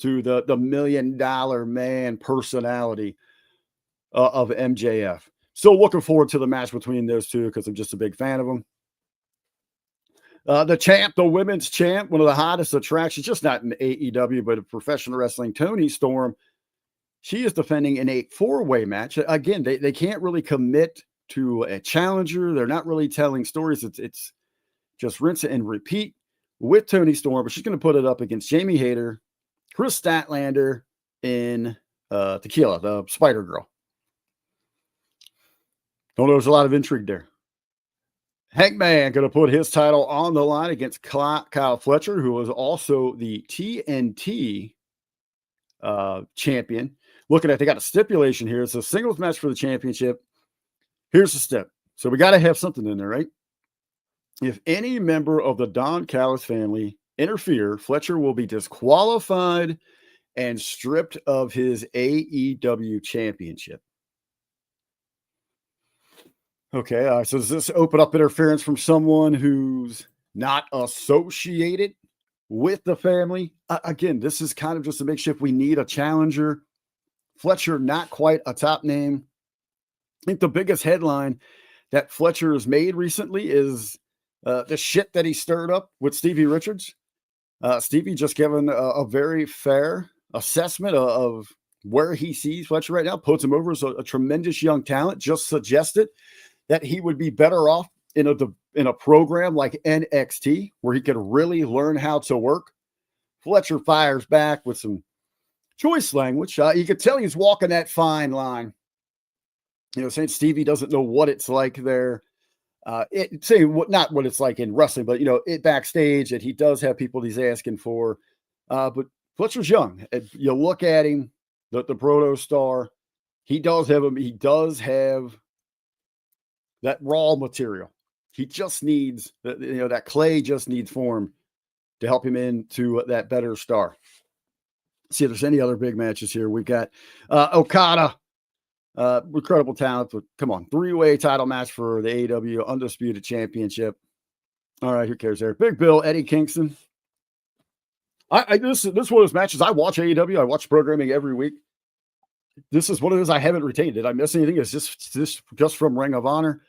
A: to the $1 million man personality of MJF. Still looking forward to the match between those two because I'm just a big fan of them. The champ, the women's champ, one of the hottest attractions, just not in AEW, but in professional wrestling, Toni Storm. She is defending in a 4-way match. Again, they can't really commit to a challenger. They're not really telling stories. It's just rinse it and repeat with Toni Storm, but she's going to put it up against Jamie Hayter, Chris Statlander, and Tequila, the Spider Girl. Don't know, there's a lot of intrigue there. Hangman going to put his title on the line against Kyle Fletcher, who was also the TNT champion. Looking at, they got a stipulation here. It's a singles match for the championship. Here's the step. So we got to have something in there, right? If any member of the Don Callis family interfere, Fletcher will be disqualified and stripped of his AEW championship. Okay, so does this open up interference from someone who's not associated with the family? Again, this is kind of just a makeshift. We need a challenger. Fletcher, not quite a top name. I think the biggest headline that Fletcher has made recently is the shit that he stirred up with Stevie Richards. Stevie just given a very fair assessment of where he sees Fletcher right now, puts him over as a tremendous young talent, just suggested that he would be better off in a program like NXT, where he could really learn how to work. Fletcher fires back with some choice language. You could tell he's walking that fine line. Saying Stevie doesn't know what it's like there. Not what it's like in wrestling, but it backstage, that he does have people he's asking for. But Fletcher's young. You look at him, the proto star. He does have that raw material. He just needs that clay just needs form to help him into that better star. See if there's any other big matches here. We've got Okada. Incredible talent, but come on, 3-way title match for the AEW Undisputed Championship. All right, who cares there? Big Bill, Eddie Kingston. This is one of those matches. I watch AEW. I watch programming every week. This is one of those I haven't retained. Did I miss anything? It's just from Ring of Honor.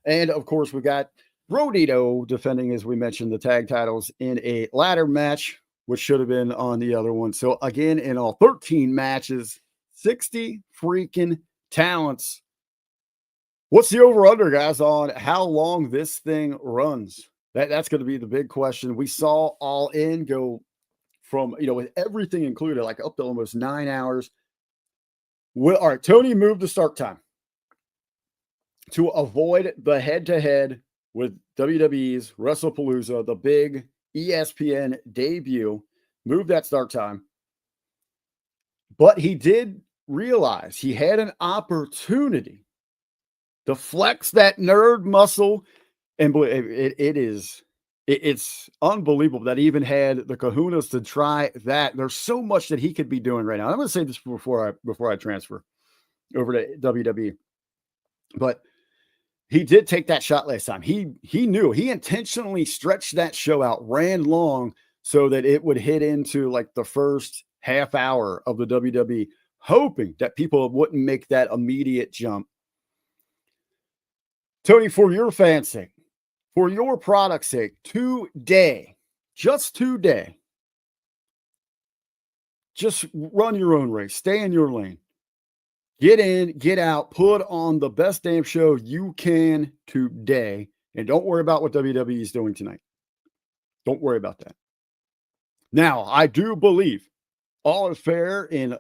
A: And of course, we got Rodito defending, as we mentioned, the tag titles in a ladder match. which should have been on the other one. So again, in all 13 matches, 60 freaking talents. What's the over-under, guys, on how long this thing runs? That's going to be the big question. We saw All In go from, with everything included, like up to almost 9 hours. Well, all right, Tony moved the start time to avoid the head-to-head with WWE's Wrestlepalooza, the big ESPN debut. Moved that start time. But he did realize he had an opportunity to flex that nerd muscle. And it's unbelievable that he even had the kahunas to try that. There's so much that he could be doing right now. I'm going to say this before I transfer over to WWE. But he did take that shot last time. He knew. He intentionally stretched that show out, ran long so that it would hit into like the first half hour of the WWE, hoping that people wouldn't make that immediate jump. Tony, for your fans' sake, for your product's sake, just today, just run your own race. Stay in your lane. Get in, get out, put on the best damn show you can today. And don't worry about what WWE is doing tonight. Don't worry about that. Now, I do believe all is fair in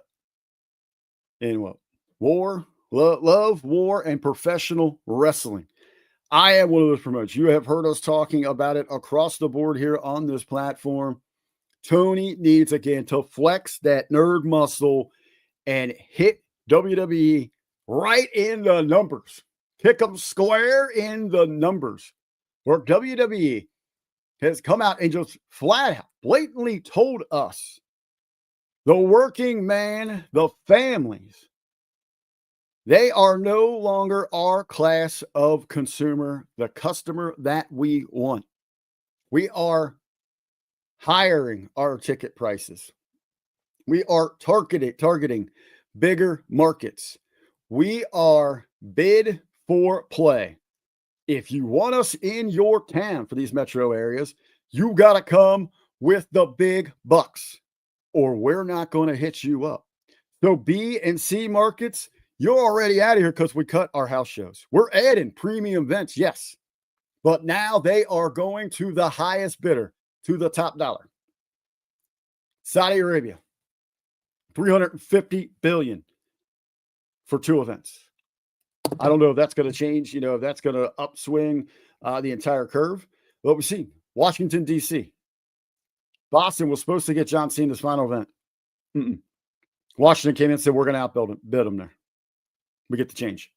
A: what? Love, war, and professional wrestling. I am one of those promoters. You have heard us talking about it across the board here on this platform. Tony needs, again, to flex that nerd muscle and hit WWE right in the numbers. Kick them square in the numbers. Where WWE has come out and just flat out, blatantly told us, the working man, the families, they are no longer our class of consumer, the customer that we want. We are hiring our ticket prices. We are targeting bigger markets. We are bid for play. If you want us in your town for these metro areas, you got to come with the big bucks, or we're not going to hit you up. So B and C markets, you're already out of here because we cut our house shows. We're adding premium events, yes, but now they are going to the highest bidder, to the top dollar. Saudi Arabia, $350 billion for 2 events. I don't know if that's going to change, if that's going to upswing the entire curve. But we see Washington, D.C. Boston was supposed to get John Cena's final event. Washington came in and said, we're going to outbid them there. We get the change.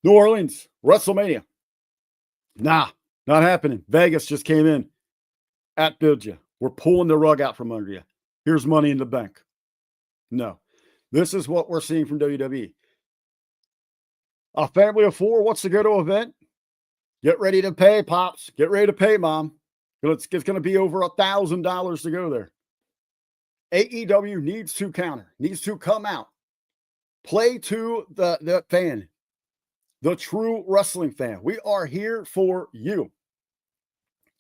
A: New Orleans, WrestleMania. Nah, not happening. Vegas just came in. Outbid you. We're pulling the rug out from under you. Here's money in the bank. No. This is what we're seeing from WWE. A family of 4 wants to go to an event. Get ready to pay, Pops. Get ready to pay, Mom. It's going to be over $1,000 to go there. AEW needs to counter, needs to come out. Play to the fan, the true wrestling fan. We are here for you.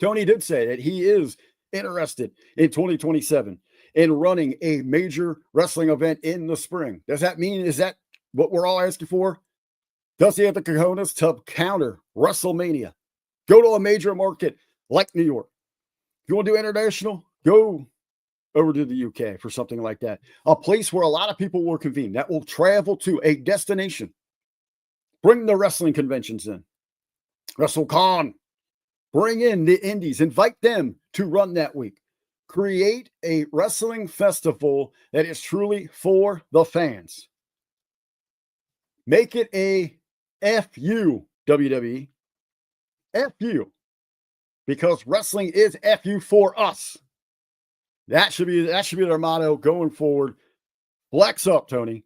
A: Tony did say that he is interested in 2027 in running a major wrestling event in the spring. Does that mean, is that what we're all asking for? Does he have the cojones to counter WrestleMania? Go to a major market like New York. If you want to do international, go over to the UK for something like that. A place where a lot of people will convene, that will travel to a destination. Bring the wrestling conventions in. WrestleCon. Bring in the indies. Invite them to run that week. Create a wrestling festival that is truly for the fans. Make it a FU, WWE. FU. Because wrestling is FU for us. That should be their motto going forward. Flex up, Tony.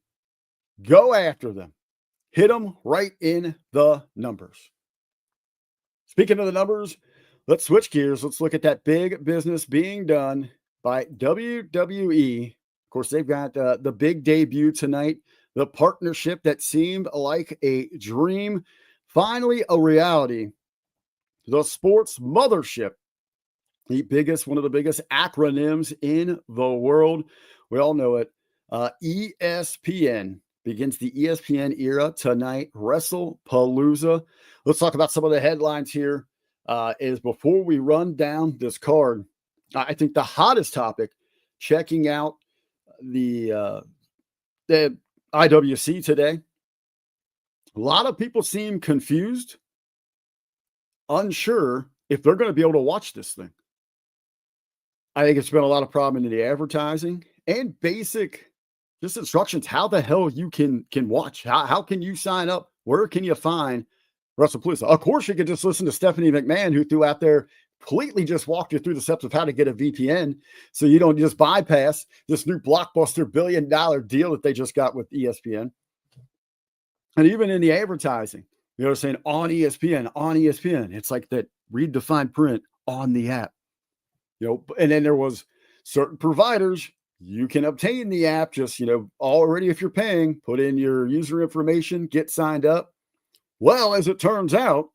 A: Go after them. Hit them right in the numbers. Speaking of the numbers, let's switch gears. Let's look at that big business being done by WWE. Of course, they've got the big debut tonight. The partnership that seemed like a dream, finally a reality. The sports mothership one of the biggest acronyms in the world. We all know it. ESPN begins the ESPN era tonight. Wrestlepalooza. Let's talk about some of the headlines here. Is before we run down this card, I think the hottest topic, checking out the IWC today. A lot of people seem confused, unsure if they're going to be able to watch this thing. I think it's been a lot of problem in the advertising and basic just instructions. How the hell you can watch? How can you sign up? Where can you find Wrestlepalooza? Of course, you could just listen to Stephanie McMahon, who threw out there completely just walked you through the steps of how to get a VPN, so you don't just bypass this new blockbuster $1 billion deal that they just got with ESPN. And even in the advertising, they're saying on ESPN. It's like that read the fine print on the app. And then there was certain providers, you can obtain the app just, already if you're paying, put in your user information, get signed up. Well, as it turns out,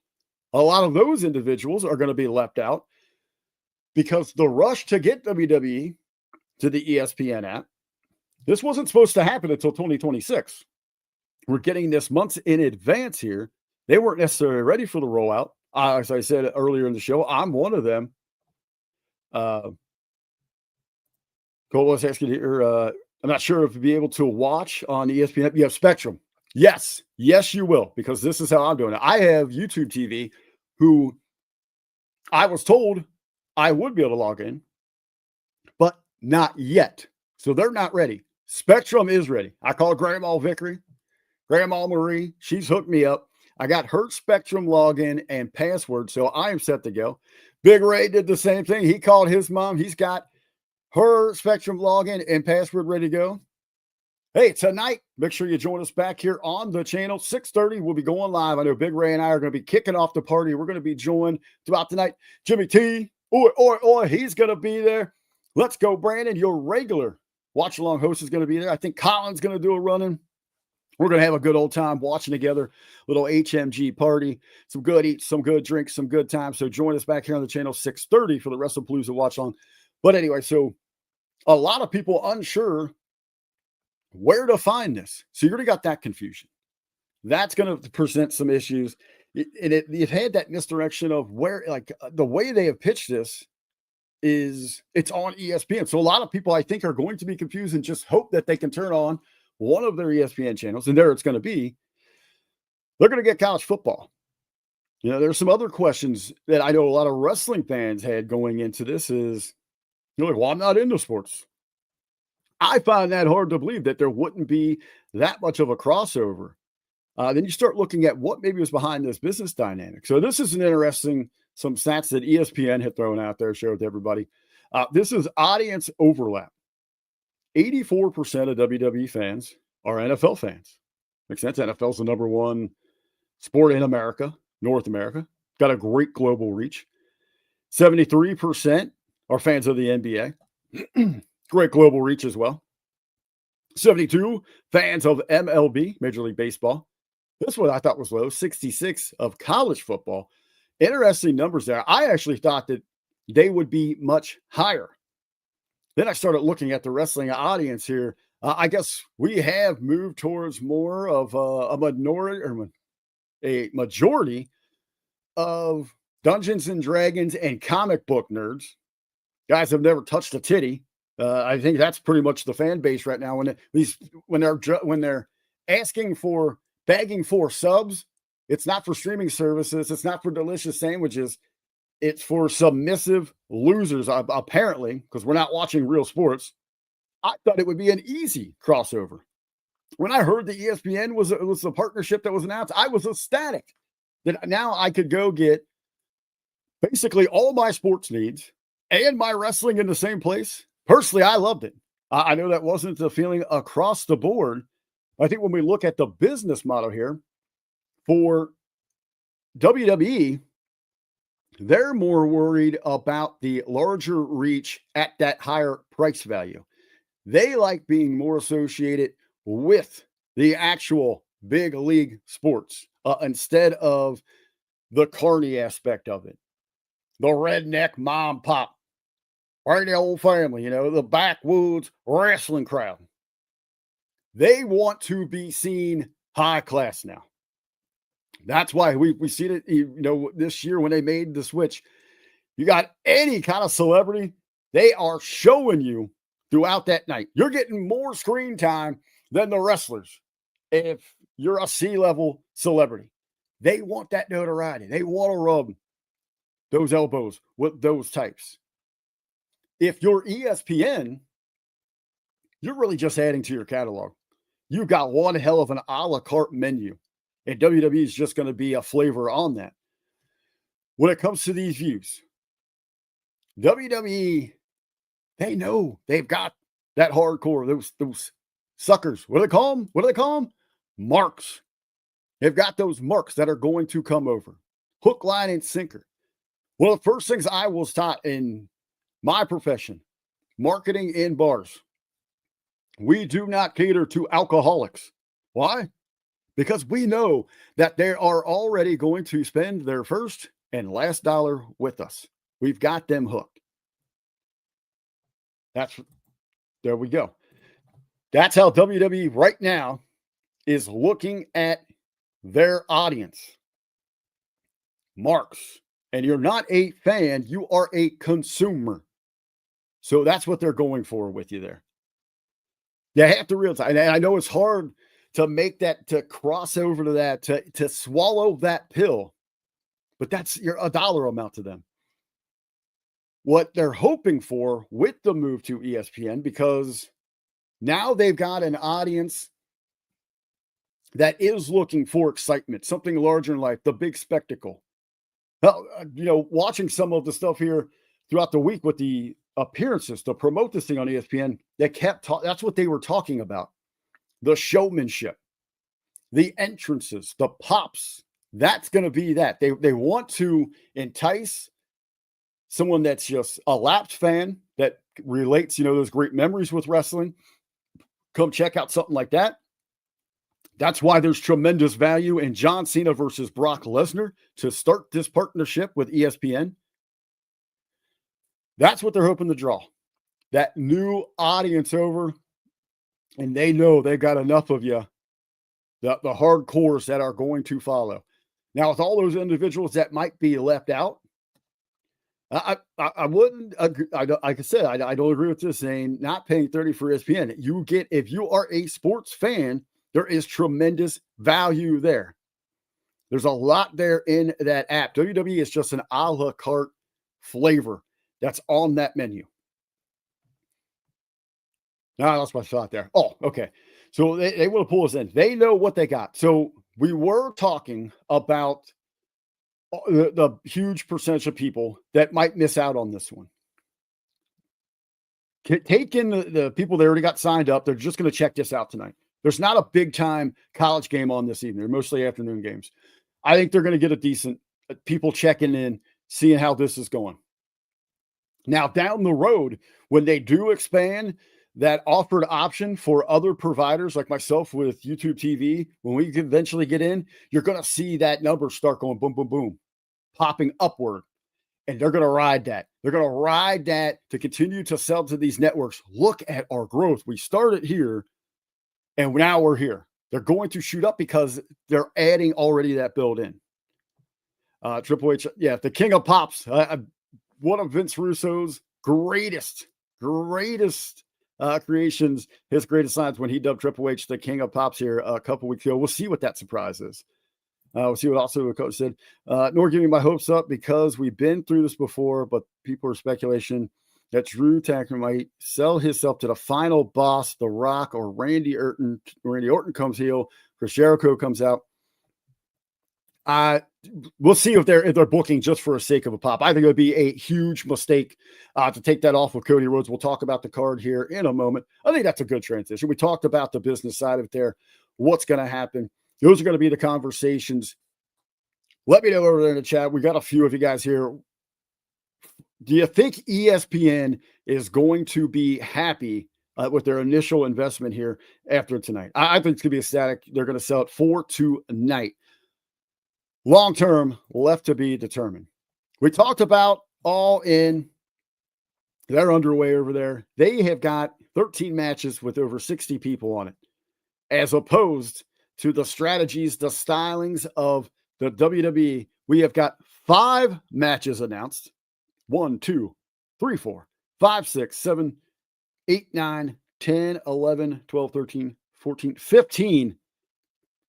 A: a lot of those individuals are going to be left out because the rush to get WWE to the ESPN app, this wasn't supposed to happen until 2026. We're getting this months in advance here. They weren't necessarily ready for the rollout. As I said earlier in the show, I'm one of them. Cole was asking here, I'm not sure if you'll be able to watch on ESPN. You have Spectrum. Yes, you will, because this is how I'm doing it. I have YouTube TV, who I was told I would be able to log in, but not yet. So they're not ready. Spectrum is ready. I call Grandma Vickery, Grandma Marie. She's hooked me up. I got her Spectrum login and password, so I am set to go. Big Ray did the same thing. He called his mom. He's got her Spectrum login and password ready to go. Hey, tonight, make sure you join us back here on the channel. 6:30, we'll be going live. I know Big Ray and I are going to be kicking off the party. We're going to be joined throughout the night. Jimmy T, he's going to be there. Let's go, Brandon. Your regular watch-along host is going to be there. I think Colin's going to do a run-in. We're going to have a good old time watching together, little HMG party, some good eats, some good drinks, some good time. So join us back here on the channel, 6:30 for the Wrestlepalooza watch-along. But anyway, so a lot of people unsure where to find this. So you already got that confusion. That's going to present some issues. You've had that misdirection of where, like, the way they have pitched this is it's on ESPN. So a lot of people, I think, are going to be confused and just hope that they can turn on one of their ESPN channels, and there it's going to be. They're going to get college football. There's some other questions that I know a lot of wrestling fans had going into this is, like, well, I'm not into sports. I find that hard to believe that there wouldn't be that much of a crossover. Then you start looking at what maybe was behind this business dynamic. So this is an interesting, some stats that ESPN had thrown out there, shared with everybody. This is audience overlap. 84% of WWE fans are NFL fans. Makes sense. NFL is the number one sport in America, North America. Got a great global reach. 73% are fans of the NBA. Great global reach as well. 72 fans of MLB, Major League Baseball. This one I thought was low. 66 of college football. Interesting numbers there. I actually thought that they would be much higher. Then I started looking at the wrestling audience here. I guess we have moved towards more of a minority or a majority of Dungeons and Dragons and comic book nerds. Guys have never touched a titty. I think that's pretty much the fan base right now. When they're begging for subs, it's not for streaming services. It's not for delicious sandwiches. It's for submissive losers, apparently, because we're not watching real sports. I thought it would be an easy crossover. When I heard the ESPN was the partnership that was announced, I was ecstatic that now I could go get basically all my sports needs and my wrestling in the same place. Personally, I loved it. I know that wasn't the feeling across the board. I think when we look at the business model here for WWE, they're more worried about the larger reach at that higher price value. They like being more associated with the actual big league sports instead of the carny aspect of it. The redneck mom pop right? The old family, the backwoods wrestling crowd. They want to be seen high class now. That's why we see it, this year when they made the switch. You got any kind of celebrity, they are showing you throughout that night. You're getting more screen time than the wrestlers. If you're a C-level celebrity, they want that notoriety. They want to rub those elbows with those types. If you're ESPN, you're really just adding to your catalog. You've got one hell of an a la carte menu, and WWE is just going to be a flavor on that. When it comes to these views, WWE, they know they've got that hardcore, those suckers. What do they call them? Marks. They've got those marks that are going to come over. Hook, line, and sinker. One of the first things I was taught in my profession, marketing in bars, we do not cater to alcoholics. Why? Because we know that they are already going to spend their first and last dollar with us. We've got them hooked. There we go. That's how WWE right now is looking at their audience. Marks. And you're not a fan, you are a consumer. So that's what they're going for with you there. You have to realize, and I know it's hard to make that, to cross over to that, to swallow that pill, but that's a dollar amount to them. What they're hoping for with the move to ESPN, because now they've got an audience that is looking for excitement, something larger in life, the big spectacle. Well, watching some of the stuff here throughout the week with the appearances to promote this thing on ESPN, they kept that's what they were talking about. The showmanship, the entrances, the pops. That's going to be that. They want to entice someone that's just a lapsed fan that relates, those great memories with wrestling. Come check out something like that. That's why there's tremendous value in John Cena versus Brock Lesnar to start this partnership with ESPN. That's what they're hoping to draw. That new audience over, and they know they've got enough of you, the hardcores that are going to follow. Now, with all those individuals that might be left out, I wouldn't agree. Like I said, I don't agree with this saying not paying $30 for ESPN. If you are a sports fan, there is tremendous value there. There's a lot there in that app. WWE is just an a la carte flavor that's on that menu. Now, I lost my thought there. Oh, okay. So they want to pull us in. They know what they got. So we were talking about the huge percentage of people that might miss out on this one. Take in the people that already got signed up. They're just going to check this out tonight. There's not a big time college game on this evening. They're mostly afternoon games. I think they're going to get a decent people checking in, seeing how this is going. Now, down the road, when they do expand that offered option for other providers like myself with YouTube TV, when we can eventually get in, you're going to see that number start going boom, boom, boom, popping upward. And they're going to ride that. They're going to ride that to continue to sell to these networks. Look at our growth. We started here, and now we're here. They're going to shoot up because they're adding already that build in. Triple H, yeah, the king of pops. One of Vince Russo's greatest creations, his greatest signs when he dubbed Triple H the king of pops here a couple weeks ago. We'll see what that surprise is. We'll see what also the coach said. Nor giving my hopes up because we've been through this before, but people are speculation that Drew Tacker might sell himself to the final boss, The Rock or Randy Orton. Randy Orton comes heel, Chris Jericho comes out. We'll see if they're booking just for the sake of a pop. I think it would be a huge mistake to take that off of Cody Rhodes. We'll talk about the card here in a moment. I think that's a good transition. We talked about the business side of it there. What's going to happen? Those are going to be the conversations. Let me know over there in the chat. We got a few of you guys here. Do you think ESPN is going to be happy with their initial investment here after tonight? I think it's going to be ecstatic. They're going to sell it for tonight. Long term, left to be determined. We talked about All In They're underway over there. They have got 13 matches with over 60 people on it, as opposed to the strategies, the stylings of the WWE. We have got 5 matches announced. 1, 2, 3, 4, 5, 6, 7, 8, 9, 10, 11, 12, 13, 14, 15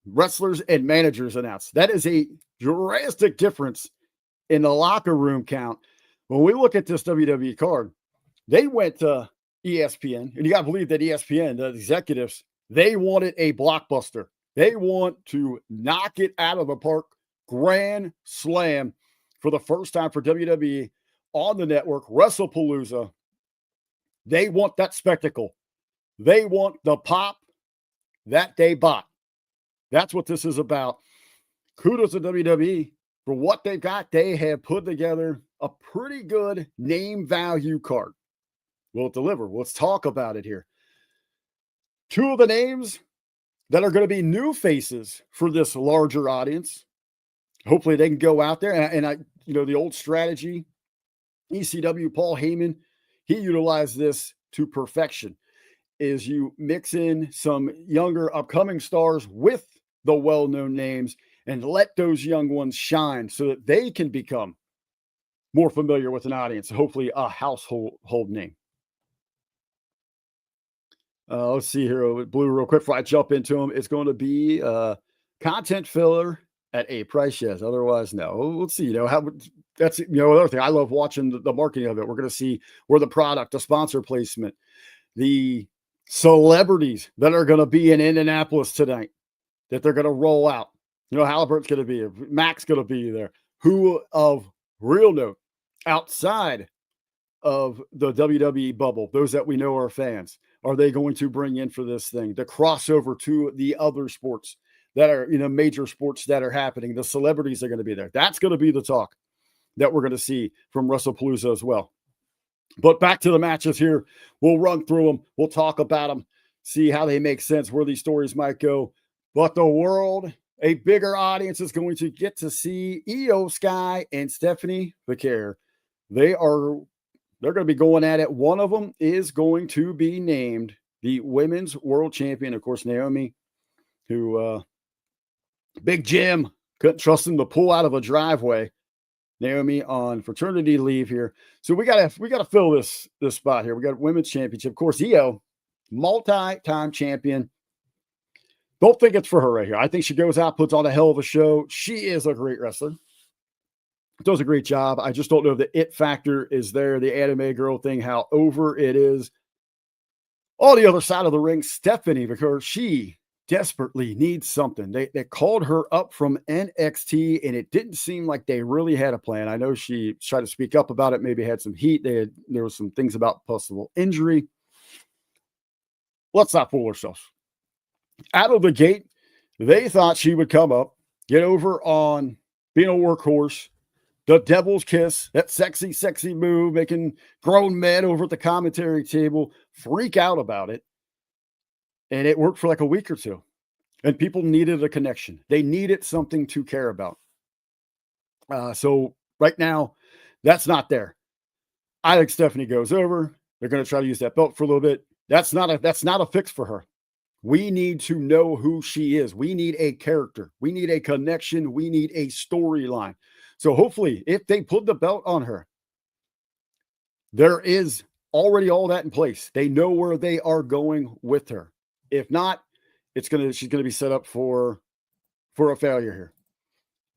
A: wrestlers and managers announced. That is a drastic difference in the locker room count. When we look at this WWE card, they went to ESPN, and you got to believe that ESPN, the executives, they wanted a blockbuster. They want to knock it out of the park, grand slam for the first time for WWE on the network, Wrestlepalooza. They want that spectacle. They want the pop that they bought. That's what this is about. Kudos to WWE for what they've got. They have put together a pretty good name value card. Will it deliver? Let's talk about it here. 2 of the names that are going to be new faces for this larger audience. Hopefully they can go out there. And I, the old strategy, ECW, Paul Heyman, he utilized this to perfection, is you mix in some younger upcoming stars with the well-known names and let those young ones shine so that they can become more familiar with an audience, hopefully a household name. Let's see here with Blue real quick before I jump into them. It's going to be content filler at a price, yes. Otherwise, no. Let's see. That's another thing. I love watching the marketing of it. We're going to see where the product, the sponsor placement, the celebrities that are going to be in Indianapolis tonight that they're going to roll out. Halliburton's going to be there. Mac's going to be there. Who of real note outside of the WWE bubble, those that we know are fans, are they going to bring in for this thing? The crossover to the other sports that are, major sports that are happening. The celebrities are going to be there. That's going to be the talk that we're going to see from Wrestlepalooza as well. But back to the matches here. We'll run through them. We'll talk about them, see how they make sense, where these stories might go. But the world, a bigger audience, is going to get to see Io Sky and Stephanie Vicaire. They're going to be going at it. One of them is going to be named the Women's World Champion. Of course, Naomi, who Big Jim couldn't trust him to pull out of a driveway. Naomi on fraternity leave here. So we gotta fill this spot here. We got Women's Championship. Of course, Io, multi-time champion. Don't think it's for her right here. I think she goes out, puts on a hell of a show. She is a great wrestler. Does a great job. I just don't know if the it factor is there, the anime girl thing, how over it is. On the other side of the ring, Stephanie, because she desperately needs something. They called her up from NXT, and it didn't seem like they really had a plan. I know she tried to speak up about it, maybe had some heat. There was some things about possible injury. Let's not fool ourselves. Out of the gate, they thought she would come up, get over on being a workhorse, the devil's kiss, that sexy, sexy move, making grown men over at the commentary table freak out about it. And it worked for like a week or two. And people needed a connection. They needed something to care about. So right now, that's not there. I think Stephanie goes over. They're going to try to use that belt for a little bit. That's not a fix for her. We need to know who she is. We need a character. We need a connection. We need a storyline. So hopefully, if they put the belt on her, there is already all that in place. They know where they are going with her. If not, she's going to be set up for a failure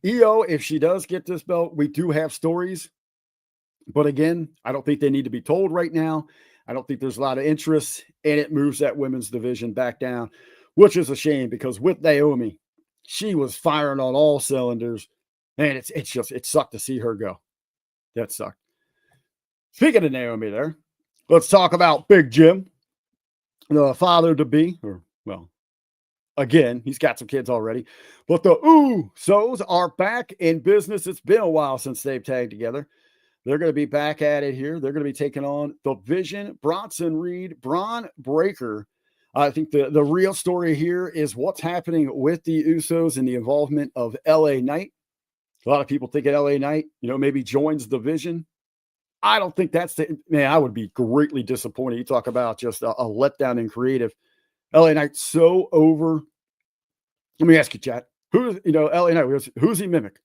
A: here. Io, if she does get this belt, we do have stories. But again, I don't think they need to be told right now. I don't think there's a lot of interest, and it moves that women's division back down, which is a shame because with Naomi, she was firing on all cylinders, and it sucked to see her go. That sucked. Speaking of Naomi there, let's talk about Big Jim, the father-to-be, again, he's got some kids already, but the Usos are back in business. It's been a while since they've tagged together. They're going to be back at it here. They're going to be taking on the Vision, Bronson Reed, Braun Breaker. I think the real story here is what's happening with the Usos and the involvement of LA Knight. A lot of people thinking LA Knight, maybe joins the Vision. I don't think that's man, I would be greatly disappointed. You talk about just a letdown in creative. LA Knight so over. Let me ask you, chat. LA Knight, who's he mimic?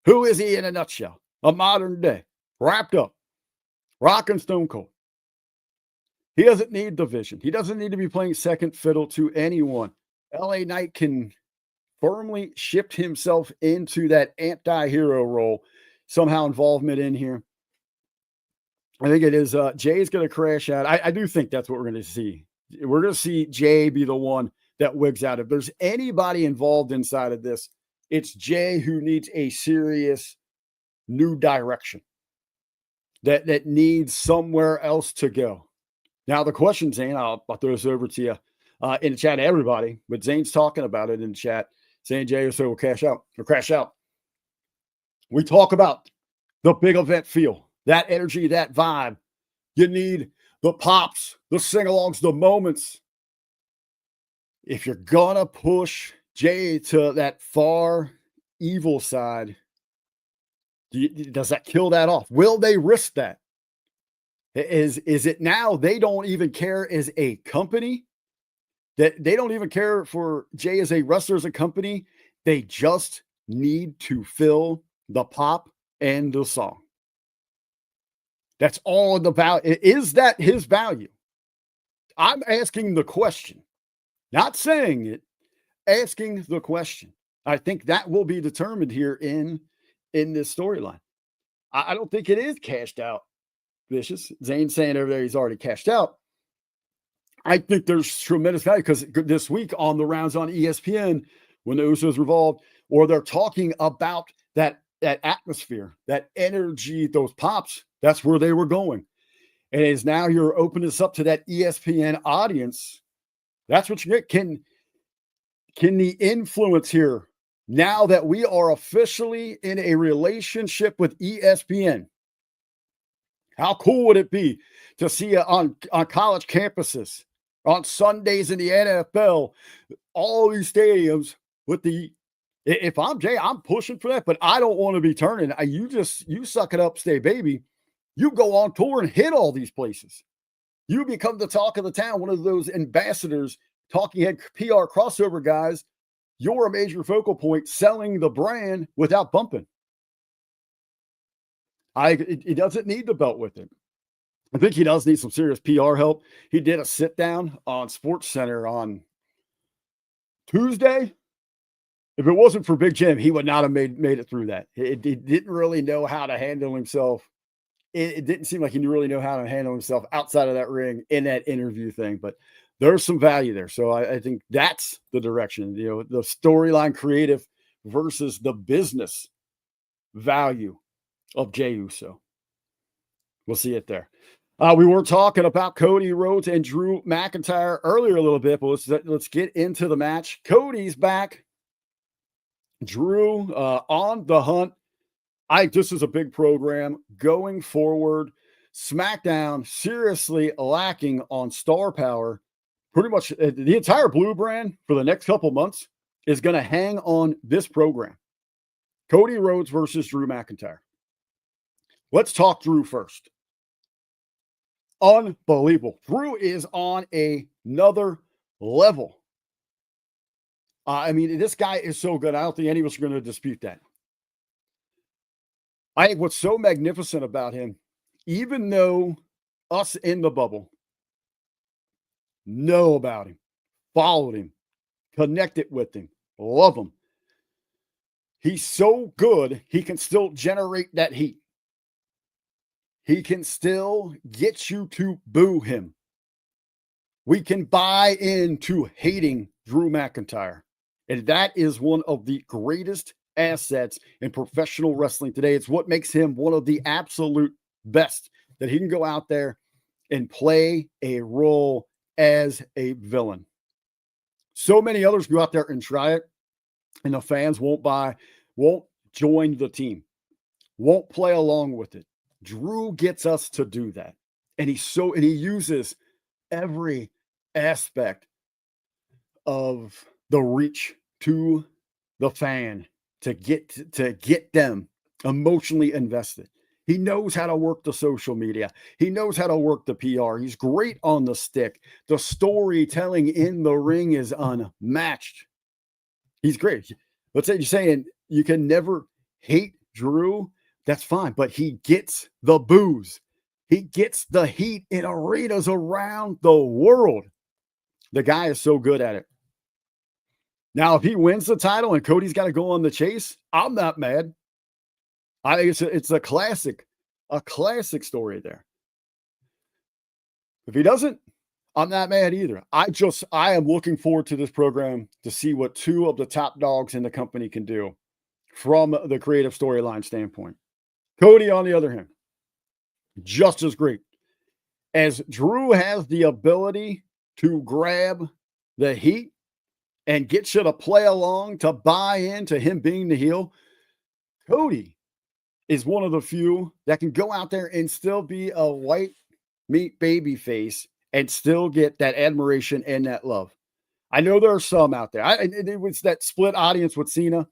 A: Who is he in a nutshell? A modern day, wrapped up, rock and stone cold. He doesn't need the vision. He doesn't need to be playing second fiddle to anyone. LA Knight can firmly shift himself into that anti-hero role. Somehow involvement in here. I think it is Jay's going to crash out. I do think that's what we're going to see. We're going to see Jay be the one that wigs out. If there's anybody involved inside of this, it's Jay who needs a serious new direction that needs somewhere else to go. Now, the question, Zane, I'll throw this over to you in the chat, everybody, but Zane's talking about it in the chat, saying Jay will cash out or crash out. We talk about the big event feel, that energy, that vibe. You need the pops, the sing-alongs, the moments. If you're going to push Jay to that far evil side, does that kill that off? Will they risk that? Is it now they don't even care as a company? That they don't even care for Jay as a wrestler, as a company. They just need to fill the pop and the song. That's all the value. Is that his value? I'm asking the question, not saying it, asking the question. I think that will be determined here in this storyline. I don't think it is cashed out, Vicious. Zane's saying over there he's already cashed out. I think there's tremendous value because this week on the rounds on ESPN, when the Usos were involved, or they're talking about that atmosphere, that energy, those pops, that's where they were going. And as now you're opening this up to that ESPN audience, that's what you get. Can the influence here, now that we are officially in a relationship with ESPN, how cool would it be to see it on college campuses, on Sundays in the NFL, all these stadiums with the, if I'm Jay, I'm pushing for that, but I don't want to be turning. You suck it up, stay baby. You go on tour and hit all these places. You become the talk of the town, one of those ambassadors, talking head PR crossover guys. You're a major focal point selling the brand without bumping. He doesn't need the belt with him. I think he does need some serious PR help. He did a sit down on SportsCenter on Tuesday. If it wasn't for Big Jim, he would not have made it through that. He didn't really know how to handle himself. It didn't seem like he really knew how to handle himself outside of that ring in that interview thing, but there's some value there. So I think that's the direction, the storyline creative versus the business value of Jey Uso. We'll see it there. We were talking about Cody Rhodes and Drew McIntyre earlier a little bit, but let's get into the match. Cody's back. Drew on the hunt. This is a big program going forward. SmackDown seriously lacking on star power. Pretty much the entire Blue brand for the next couple months is going to hang on this program. Cody Rhodes versus Drew McIntyre. Let's talk Drew first. Unbelievable. Drew is on another level. This guy is so good. I don't think any of us are going to dispute that. I think what's so magnificent about him, even though us in the bubble know about him, followed him, connected with him, love him, he's so good, he can still generate that heat. He can still get you to boo him. We can buy into hating Drew McIntyre. And that is one of the greatest assets in professional wrestling today. It's what makes him one of the absolute best, that he can go out there and play a role as a villain. So many others go out there and try it, and the fans won't join the team, won't play along with it. Drew gets us to do that. And he uses every aspect of the reach to the fan to get them emotionally invested. He knows how to work the social media. He knows how to work the PR. He's great on the stick. The storytelling in the ring is unmatched. He's great. Let's say you're saying you can never hate Drew. That's fine, but he gets the boos. He gets the heat in arenas around the world. The guy is so good at it. Now, if he wins the title and Cody's got to go on the chase, I'm not mad. I think it's a classic story there. If he doesn't, I'm not mad either. I am looking forward to this program to see what two of the top dogs in the company can do from the creative storyline standpoint. Cody, on the other hand, just as great. As Drew has the ability to grab the heat and get you to play along, to buy into him being the heel, Cody is one of the few that can go out there and still be a white meat baby face and still get that admiration and that love. I know there are some out there. It was that split audience with Cena.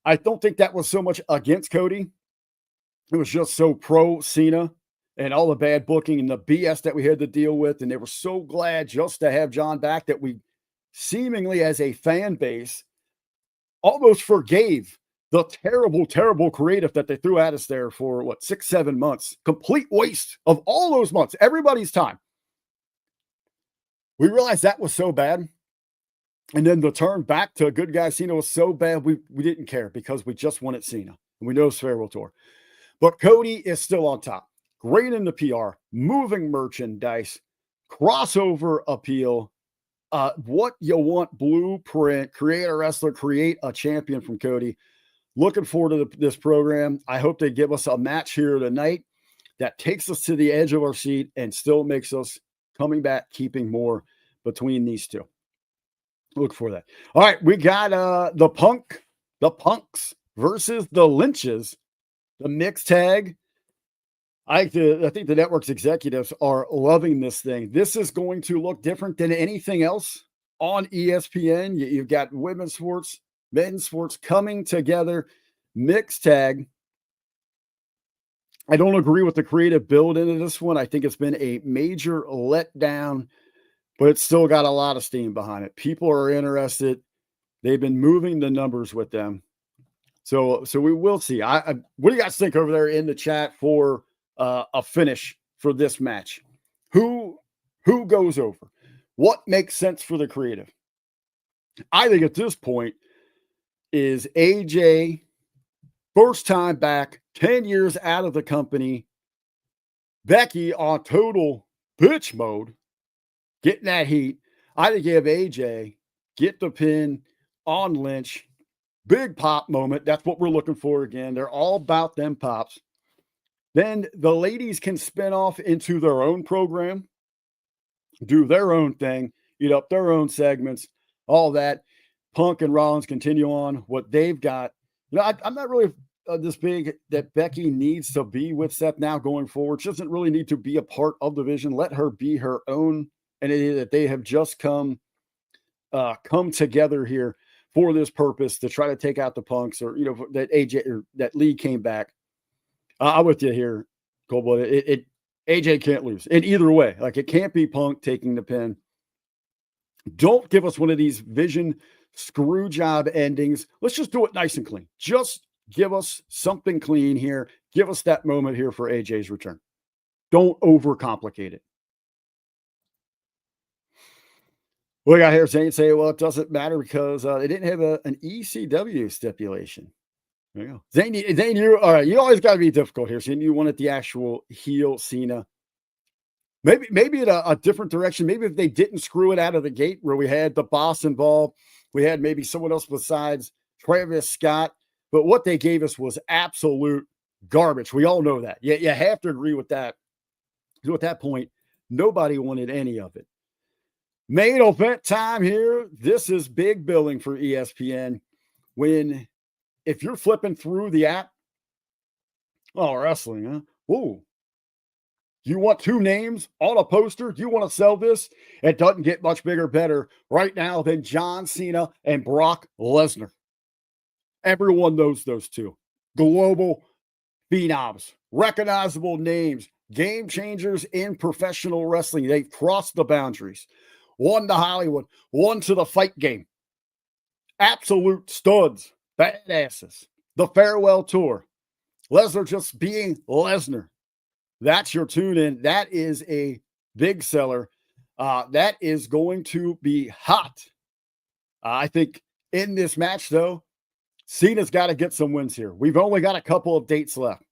A: I don't think that was so much against Cody. It was just so pro Cena and all the bad booking and the BS that we had to deal with. And they were so glad just to have John back that we seemingly as a fan base almost forgave the terrible, terrible creative that they threw at us there for 6-7 months. Complete waste of all those months, everybody's time. We realized that was so bad. And then the turn back to a good guy Cena was so bad, we didn't care because we just wanted Cena. And we know it's farewell tour. But Cody is still on top. Great in the PR, moving merchandise, crossover appeal. What you want, blueprint, create a wrestler, create a champion from Cody. Looking forward to this program. I hope they give us a match here tonight that takes us to the edge of our seat and still makes us coming back, keeping more between these two. Look for that. All right, we got the Punks versus the Lynches, the mixed tag. I think the network's executives are loving this thing. This is going to look different than anything else on ESPN. You've got women's sports, men's sports coming together, mixed tag. I don't agree with the creative build into this one. I think it's been a major letdown, but it's still got a lot of steam behind it. People are interested. They've been moving the numbers with them. So we will see. What do you guys think over there in the chat for a finish for this match? Who goes over? What makes sense for the creative? I think at this point is AJ, first time back, 10 years out of the company. Becky on total bitch mode, getting that heat. I think you have AJ get the pin on Lynch. Big pop moment. That's what we're looking for again. They're all about them pops. Then the ladies can spin off into their own program, do their own thing, eat up their own segments, all that. Punk and Rollins continue on what they've got. I'm not really this big that Becky needs to be with Seth now going forward. She doesn't really need to be a part of the vision. Let her be her own entity that they have just come together here for this purpose to try to take out the Punks, or that AJ or that Lee came back. I'm with you here, Goldblood. AJ can't lose in either way. Like, it can't be Punk taking the pin. Don't give us one of these vision screw job endings. Let's just do it nice and clean. Just give us something clean here. Give us that moment here for AJ's return. Don't overcomplicate it. We got here saying, well, it doesn't matter because they didn't have an ECW stipulation. There you go. Zane, all right, you always got to be difficult here. So you wanted the actual heel Cena. Maybe in a different direction. Maybe if they didn't screw it out of the gate where we had the boss involved, we had maybe someone else besides Travis Scott. But what they gave us was absolute garbage. We all know that. You have to agree with that. So at that point, nobody wanted any of it. Main event time here. This is big billing for ESPN. If you're flipping through the app, wrestling, huh? Ooh. You want two names on a poster? You want to sell this? It doesn't get much bigger, better right now than John Cena and Brock Lesnar. Everyone knows those two global phenoms recognizable names, game changers in professional wrestling. They've crossed the boundaries. One to Hollywood, one to the fight game. Absolute studs, badasses. The farewell tour. Lesnar just being Lesnar. That's your tune in. That is a big seller. That is going to be hot. I think in this match, though, Cena's got to get some wins here. We've only got a couple of dates left.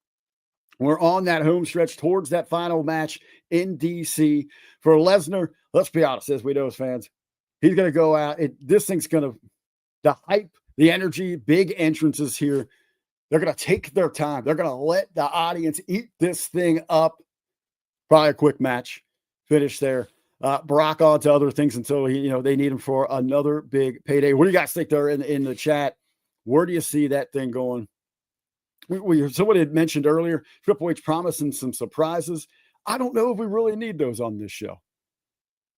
A: We're on that home stretch towards that final match in DC. For Lesnar, let's be honest, as we know as fans, he's going to go out. This thing's going to, the hype, the energy, big entrances here. They're going to take their time. They're going to let the audience eat this thing up. Probably a quick match. Finish there. Brock on to other things until they need him for another big payday. What do you guys think there in the chat? Where do you see that thing going? Someone had mentioned earlier, Triple H promising some surprises. I don't know if we really need those on this show.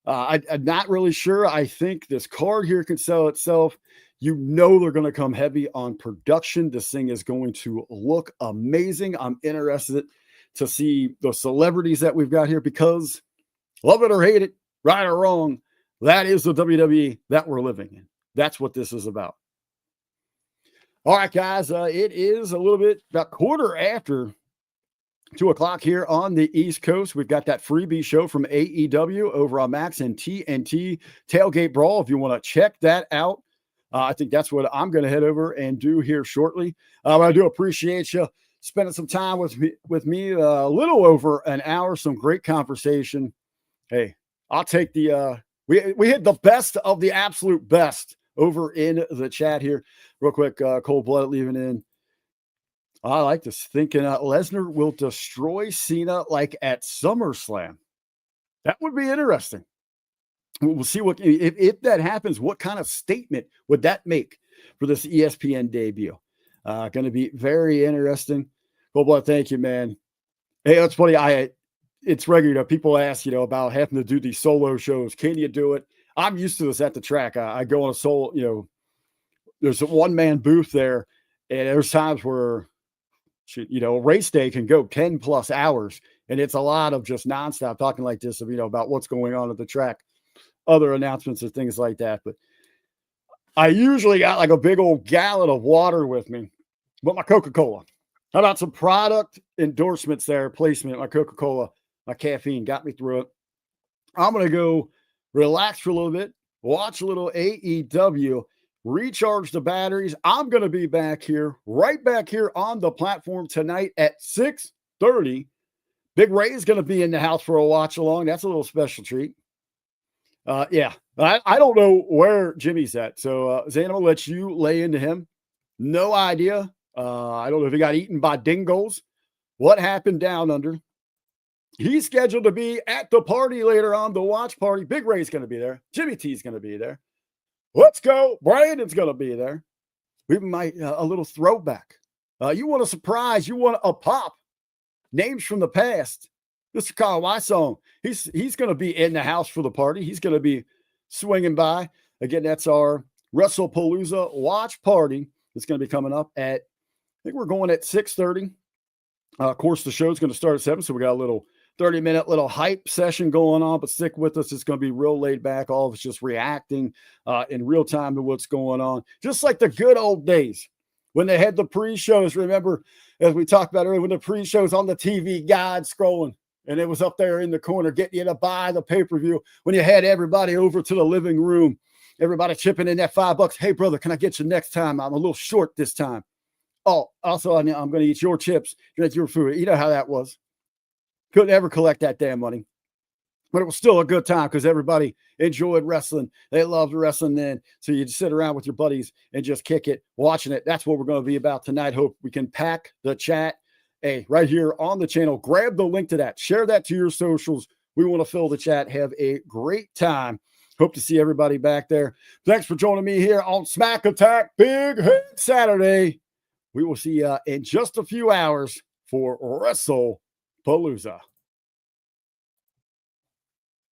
A: I'm not really sure. I think this card here can sell itself. They're going to come heavy on production. This thing is going to look amazing. I'm interested to see the celebrities that we've got here because love it or hate it, right or wrong, that is the WWE that we're living in. That's what this is about. All right, guys, it is a little bit about quarter after 2 o'clock here on the East Coast. We've got that freebie show from AEW over on Max and TNT Tailgate Brawl. If you want to check that out, I think that's what I'm going to head over and do here shortly. I do appreciate you spending some time with me a little over an hour, some great conversation. Hey, I'll take the we hit the best of the absolute best over in the chat here. Real quick, Cold Blood leaving in. I like this, thinking Lesnar will destroy Cena like at SummerSlam. That would be interesting. We'll see what if that happens. What kind of statement would that make for this ESPN debut? Going to be very interesting. Cold Blood, thank you, man. Hey, that's funny. It's regular. People ask, about having to do these solo shows. Can you do it? I'm used to this at the track. I go on a solo, there's a one-man booth there, and there's times where, race day can go 10 plus hours, and it's a lot of just nonstop talking like this, about what's going on at the track, other announcements and things like that. But I usually got like a big old gallon of water with me, but my Coca-Cola. How about some product endorsements there, placement? My Coca-Cola, my caffeine got me through it. I'm going to go relax for a little bit, watch a little AEW, recharge the batteries. I'm going to be right back here on the platform tonight at 6:30. Big Ray is going to be in the house for a watch along. That's a little special treat. Yeah, I don't know where Jimmy's at. So, Zane, I'm going to let you lay into him. No idea. I don't know if he got eaten by dingoes. What happened down under? He's scheduled to be at the party later on, the watch party. Big Ray's going to be there. Jimmy T's going to be there. Let's go. Brandon's going to be there. We might a little throwback. You want a surprise? You want a pop? Names from the past. Mr. Kyle Wysong. He's going to be in the house for the party. He's going to be swinging by. Again, that's our Wrestlepalooza watch party. It's going to be coming up at, I think we're going at 6:30. Of course, the show's going to start at 7, so we got a little 30-minute little hype session going on, but stick with us. It's going to be real laid back. All of us just reacting in real time to what's going on. Just like the good old days when they had the pre-shows. Remember, as we talked about earlier, when the pre-shows on the TV guide scrolling, and it was up there in the corner getting you to buy the pay-per-view when you had everybody over to the living room, everybody chipping in that $5. Hey, brother, can I get you next time? I'm a little short this time. Oh, also, I'm going to eat your chips, drink your food. You know how that was. Couldn't ever collect that damn money. But it was still a good time because everybody enjoyed wrestling. They loved wrestling then. So you just sit around with your buddies and just kick it, watching it. That's what we're going to be about tonight. Hope we can pack the chat. Hey, right here on the channel, grab the link to that. Share that to your socials. We want to fill the chat. Have a great time. Hope to see everybody back there. Thanks for joining me here on SmackAttack Big Head Saturday. We will see you in just a few hours for Wrestlepalooza.